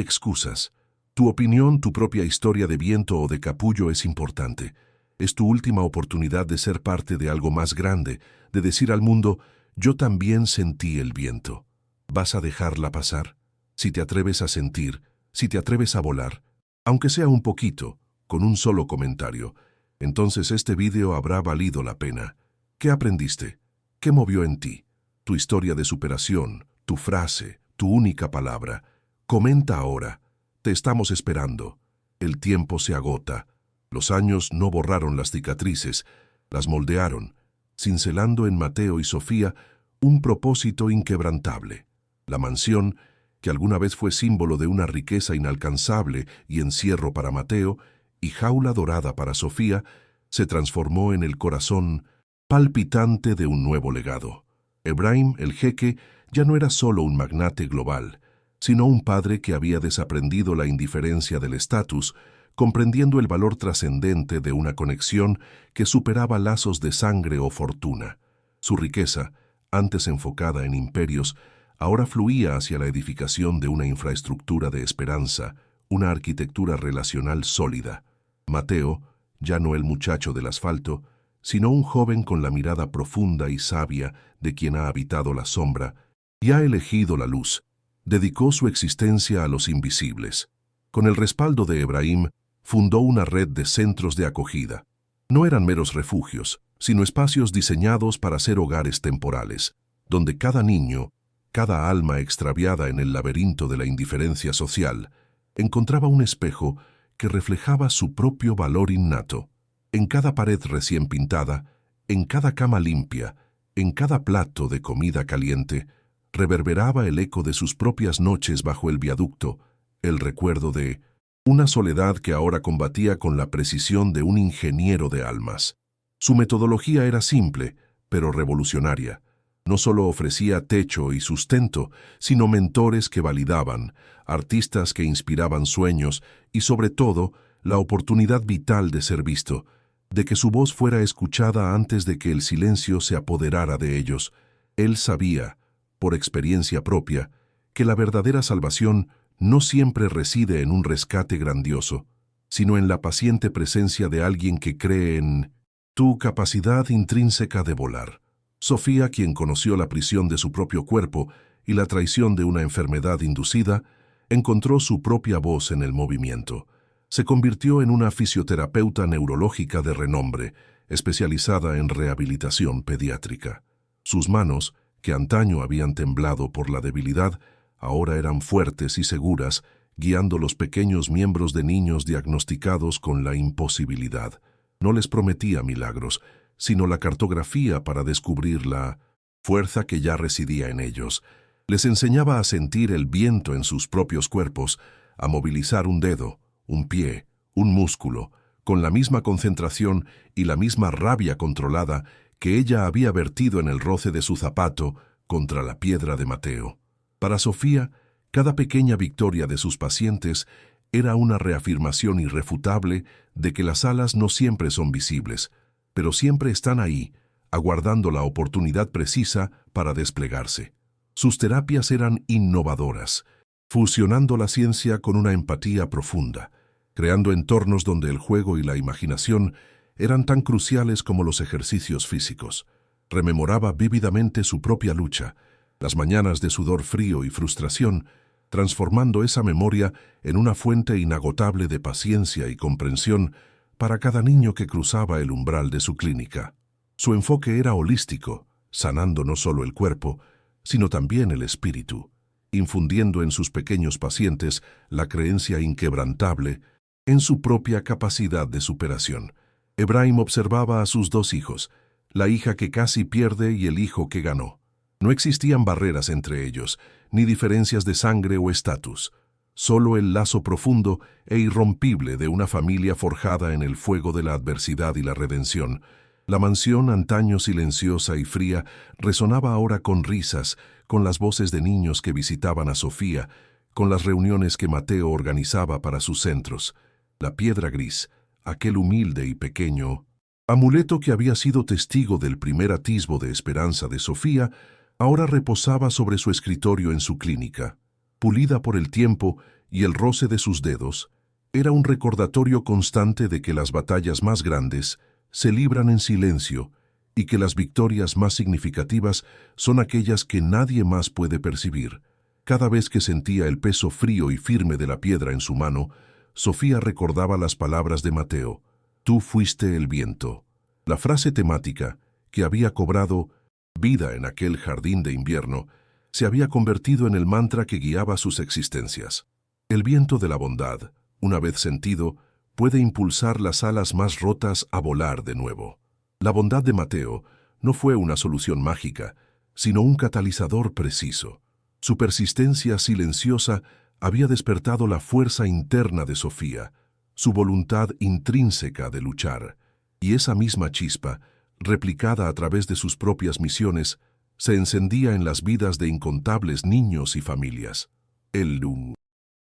excusas. Tu opinión, tu propia historia de viento o de capullo es importante. Es tu última oportunidad de ser parte de algo más grande, de decir al mundo, yo también sentí el viento. ¿Vas a dejarla pasar? Si te atreves a sentir, si te atreves a volar, aunque sea un poquito, con un solo comentario, entonces este vídeo habrá valido la pena. ¿Qué aprendiste? ¿Qué movió en ti? Tu historia de superación, tu frase, tu única palabra. Comenta ahora. Te estamos esperando. El tiempo se agota. Los años no borraron las cicatrices, las moldearon, cincelando en Mateo y Sofía un propósito inquebrantable. La mansión, que alguna vez fue símbolo de una riqueza inalcanzable y encierro para Mateo, y jaula dorada para Sofía, se transformó en el corazón palpitante de un nuevo legado. Ebrahim, el jeque, ya no era solo un magnate global, sino un padre que había desaprendido la indiferencia del estatus, comprendiendo el valor trascendente de una conexión que superaba lazos de sangre o fortuna. Su riqueza, antes enfocada en imperios, ahora fluía hacia la edificación de una infraestructura de esperanza, una arquitectura relacional sólida. Mateo, ya no el muchacho del asfalto, sino un joven con la mirada profunda y sabia de quien ha habitado la sombra y ha elegido la luz, dedicó su existencia a los invisibles. Con el respaldo de Ebrahim, fundó una red de centros de acogida. No eran meros refugios, sino espacios diseñados para ser hogares temporales, donde cada niño, cada alma extraviada en el laberinto de la indiferencia social, encontraba un espejo que reflejaba su propio valor innato. En cada pared recién pintada, en cada cama limpia, en cada plato de comida caliente, reverberaba el eco de sus propias noches bajo el viaducto, el recuerdo de una soledad que ahora combatía con la precisión de un ingeniero de almas. Su metodología era simple, pero revolucionaria. No solo ofrecía techo y sustento, sino mentores que validaban, artistas que inspiraban sueños y, sobre todo, la oportunidad vital de ser visto, de que su voz fuera escuchada antes de que el silencio se apoderara de ellos. Él sabía, por experiencia propia, que la verdadera salvación no siempre reside en un rescate grandioso, sino en la paciente presencia de alguien que cree en tu capacidad intrínseca de volar. Sofía, quien conoció la prisión de su propio cuerpo y la traición de una enfermedad inducida, encontró su propia voz en el movimiento. Se convirtió en una fisioterapeuta neurológica de renombre, especializada en rehabilitación pediátrica. Sus manos, que antaño habían temblado por la debilidad, ahora eran fuertes y seguras, guiando los pequeños miembros de niños diagnosticados con la imposibilidad. No les prometía milagros, sino la cartografía para descubrir la fuerza que ya residía en ellos. Les enseñaba a sentir el viento en sus propios cuerpos, a movilizar un dedo, un pie, un músculo, con la misma concentración y la misma rabia controlada que ella había vertido en el roce de su zapato contra la piedra de Mateo. Para Sofía, cada pequeña victoria de sus pacientes era una reafirmación irrefutable de que las alas no siempre son visibles, pero siempre están ahí, aguardando la oportunidad precisa para desplegarse. Sus terapias eran innovadoras, fusionando la ciencia con una empatía profunda, creando entornos donde el juego y la imaginación eran tan cruciales como los ejercicios físicos. Rememoraba vívidamente su propia lucha, las mañanas de sudor frío y frustración, transformando esa memoria en una fuente inagotable de paciencia y comprensión para cada niño que cruzaba el umbral de su clínica. Su enfoque era holístico, sanando no solo el cuerpo, sino también el espíritu, infundiendo en sus pequeños pacientes la creencia inquebrantable en su propia capacidad de superación. Ebrahim observaba a sus dos hijos, la hija que casi pierde y el hijo que ganó. No existían barreras entre ellos, ni diferencias de sangre o estatus, solo el lazo profundo e irrompible de una familia forjada en el fuego de la adversidad y la redención. La mansión, antaño silenciosa y fría, resonaba ahora con risas, con las voces de niños que visitaban a Sofía, con las reuniones que Mateo organizaba para sus centros. La piedra gris, aquel humilde y pequeño amuleto que había sido testigo del primer atisbo de esperanza de Sofía, ahora reposaba sobre su escritorio en su clínica, pulida por el tiempo y el roce de sus dedos era un recordatorio constante de que las batallas más grandes se libran en silencio y que las victorias más significativas son aquellas que nadie más puede percibir. Cada vez que sentía el peso frío y firme de la piedra en su mano, Sofía recordaba las palabras de Mateo: «Tú fuiste el viento». La frase temática, que había cobrado vida en aquel jardín de invierno, se había convertido en el mantra que guiaba sus existencias. El viento de la bondad, una vez sentido, puede impulsar las alas más rotas a volar de nuevo. La bondad de Mateo no fue una solución mágica, sino un catalizador preciso. Su persistencia silenciosa había despertado la fuerza interna de Sofía, su voluntad intrínseca de luchar, y esa misma chispa, replicada a través de sus propias misiones, se encendía en las vidas de incontables niños y familias. El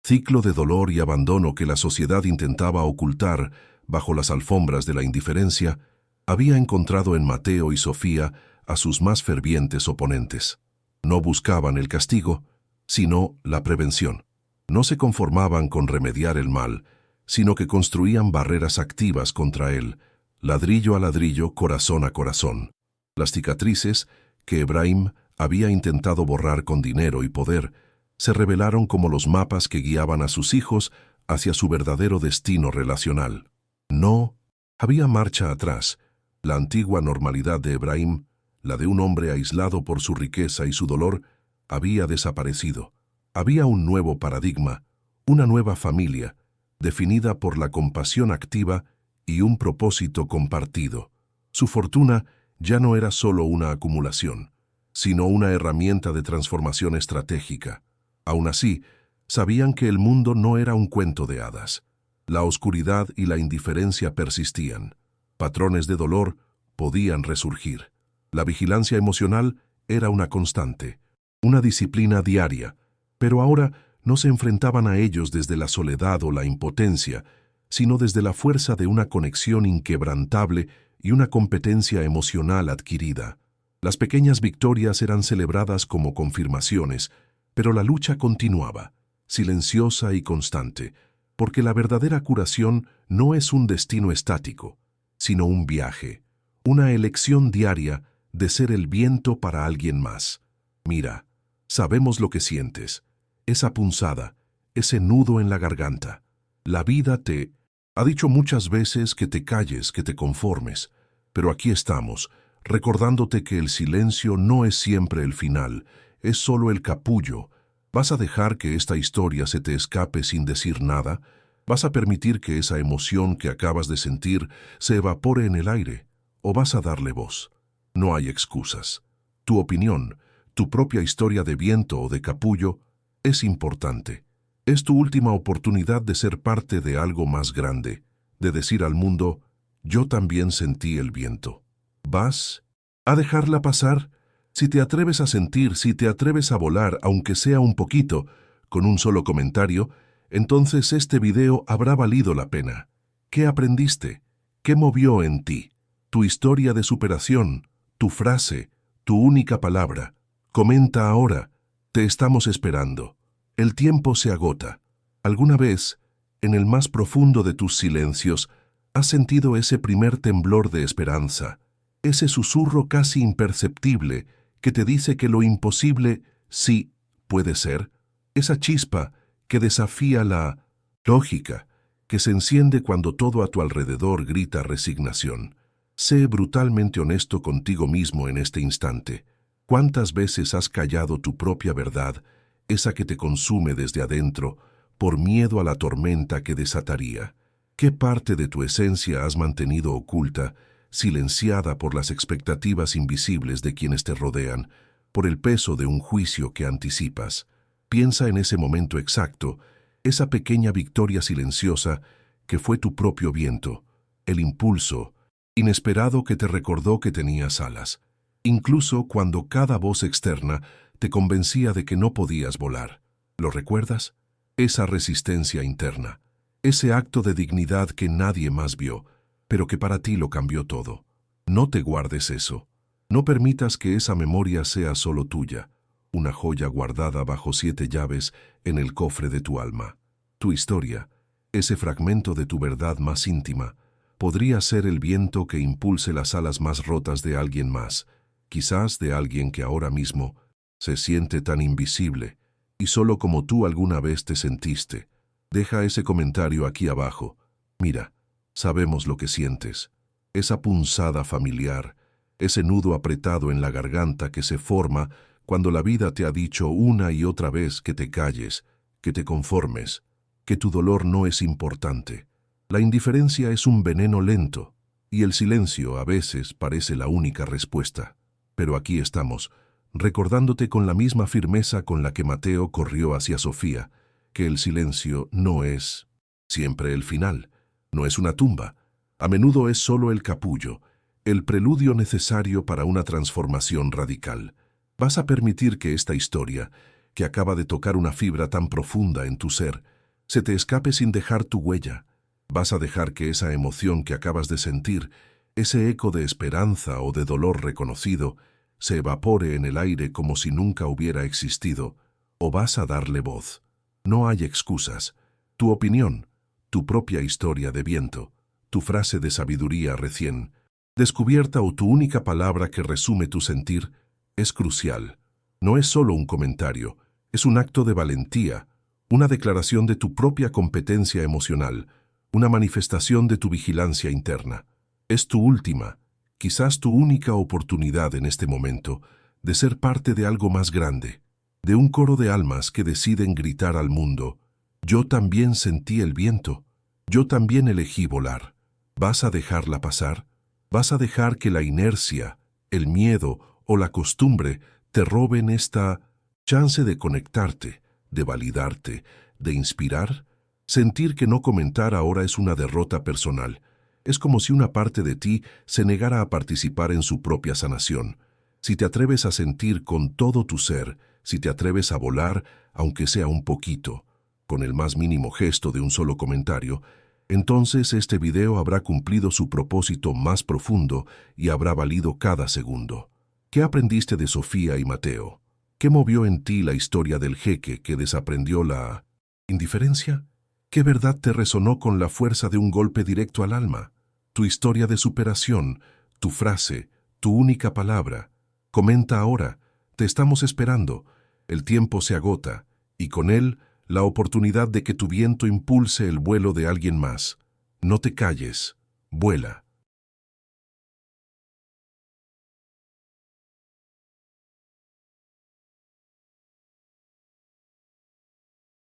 ciclo de dolor y abandono que la sociedad intentaba ocultar bajo las alfombras de la indiferencia había encontrado en Mateo y Sofía a sus más fervientes oponentes. No buscaban el castigo, sino la prevención. No se conformaban con remediar el mal, sino que construían barreras activas contra él, ladrillo a ladrillo, corazón a corazón. Las cicatrices, que Ebrahim había intentado borrar con dinero y poder, se revelaron como los mapas que guiaban a sus hijos hacia su verdadero destino relacional. No había marcha atrás. La antigua normalidad de Ebrahim, la de un hombre aislado por su riqueza y su dolor, había desaparecido. Había un nuevo paradigma, una nueva familia, definida por la compasión activa y un propósito compartido. Su fortuna ya no era solo una acumulación, sino una herramienta de transformación estratégica. Aún así, sabían que el mundo no era un cuento de hadas. La oscuridad y la indiferencia persistían. Patrones de dolor podían resurgir. La vigilancia emocional era una constante, una disciplina diaria, pero ahora no se enfrentaban a ellos desde la soledad o la impotencia, sino desde la fuerza de una conexión inquebrantable y una competencia emocional adquirida. Las pequeñas victorias eran celebradas como confirmaciones, pero la lucha continuaba, silenciosa y constante, porque la verdadera curación no es un destino estático, sino un viaje, una elección diaria de ser el viento para alguien más. Mira, sabemos lo que sientes, esa punzada, ese nudo en la garganta. La vida te ha dicho muchas veces que te calles, que te conformes, pero aquí estamos, recordándote que el silencio no es siempre el final, es solo el capullo. ¿Vas a dejar que esta historia se te escape sin decir nada? ¿Vas a permitir que esa emoción que acabas de sentir se evapore en el aire? ¿O vas a darle voz? No hay excusas. Tu opinión, tu propia historia de viento o de capullo, es importante. Es tu última oportunidad de ser parte de algo más grande, de decir al mundo: yo también sentí el viento. ¿Vas a dejarla pasar? Si te atreves a sentir, si te atreves a volar, aunque sea un poquito, con un solo comentario, entonces este video habrá valido la pena. ¿Qué aprendiste? ¿Qué movió en ti? Tu historia de superación, tu frase, tu única palabra. Comenta ahora. Te estamos esperando. El tiempo se agota. ¿Alguna vez, en el más profundo de tus silencios, has sentido ese primer temblor de esperanza, ese susurro casi imperceptible que te dice que lo imposible sí puede ser? Esa chispa que desafía la lógica, que se enciende cuando todo a tu alrededor grita resignación. Sé brutalmente honesto contigo mismo en este instante. ¿Cuántas veces has callado tu propia verdad, esa que te consume desde adentro, por miedo a la tormenta que desataría? ¿Qué parte de tu esencia has mantenido oculta, silenciada por las expectativas invisibles de quienes te rodean, por el peso de un juicio que anticipas? Piensa en ese momento exacto, esa pequeña victoria silenciosa que fue tu propio viento, el impulso inesperado que te recordó que tenías alas, incluso cuando cada voz externa te convencía de que no podías volar. ¿Lo recuerdas? Esa resistencia interna, ese acto de dignidad que nadie más vio, pero que para ti lo cambió todo. No te guardes eso. No permitas que esa memoria sea solo tuya, una joya guardada bajo 7 llaves en el cofre de tu alma. Tu historia, ese fragmento de tu verdad más íntima, podría ser el viento que impulse las alas más rotas de alguien más, quizás de alguien que ahora mismo se siente tan invisible, y solo como tú alguna vez te sentiste. Deja ese comentario aquí abajo. Mira, sabemos lo que sientes. Esa punzada familiar, ese nudo apretado en la garganta que se forma cuando la vida te ha dicho una y otra vez que te calles, que te conformes, que tu dolor no es importante. La indiferencia es un veneno lento, y el silencio a veces parece la única respuesta. Pero aquí estamos, recordándote con la misma firmeza con la que Mateo corrió hacia Sofía, que el silencio no es siempre el final, no es una tumba, a menudo es solo el capullo, el preludio necesario para una transformación radical. Vas a permitir que esta historia, que acaba de tocar una fibra tan profunda en tu ser, se te escape sin dejar tu huella. Vas a dejar que esa emoción que acabas de sentir, ese eco de esperanza o de dolor reconocido, se evapore en el aire como si nunca hubiera existido, o vas a darle voz. No hay excusas. Tu opinión, tu propia historia de viento, tu frase de sabiduría recién descubierta o tu única palabra que resume tu sentir, es crucial. No es solo un comentario, es un acto de valentía, una declaración de tu propia competencia emocional, una manifestación de tu vigilancia interna. Es tu última, quizás tu única oportunidad en este momento de ser parte de algo más grande, de un coro de almas que deciden gritar al mundo: yo también sentí el viento, yo también elegí volar. ¿Vas a dejarla pasar? ¿Vas a dejar que la inercia, el miedo o la costumbre te roben esta chance de conectarte, de validarte, de inspirar? Sentir que no comentar ahora es una derrota personal. Es como si una parte de ti se negara a participar en su propia sanación. Si te atreves a sentir con todo tu ser, si te atreves a volar, aunque sea un poquito, con el más mínimo gesto de un solo comentario, entonces este video habrá cumplido su propósito más profundo y habrá valido cada segundo. ¿Qué aprendiste de Sofía y Mateo? ¿Qué movió en ti la historia del jeque que desaprendió la indiferencia? ¿Qué verdad te resonó con la fuerza de un golpe directo al alma? Tu historia de superación, tu frase, tu única palabra. Comenta ahora, te estamos esperando. El tiempo se agota, y con él, la oportunidad de que tu viento impulse el vuelo de alguien más. No te calles, vuela.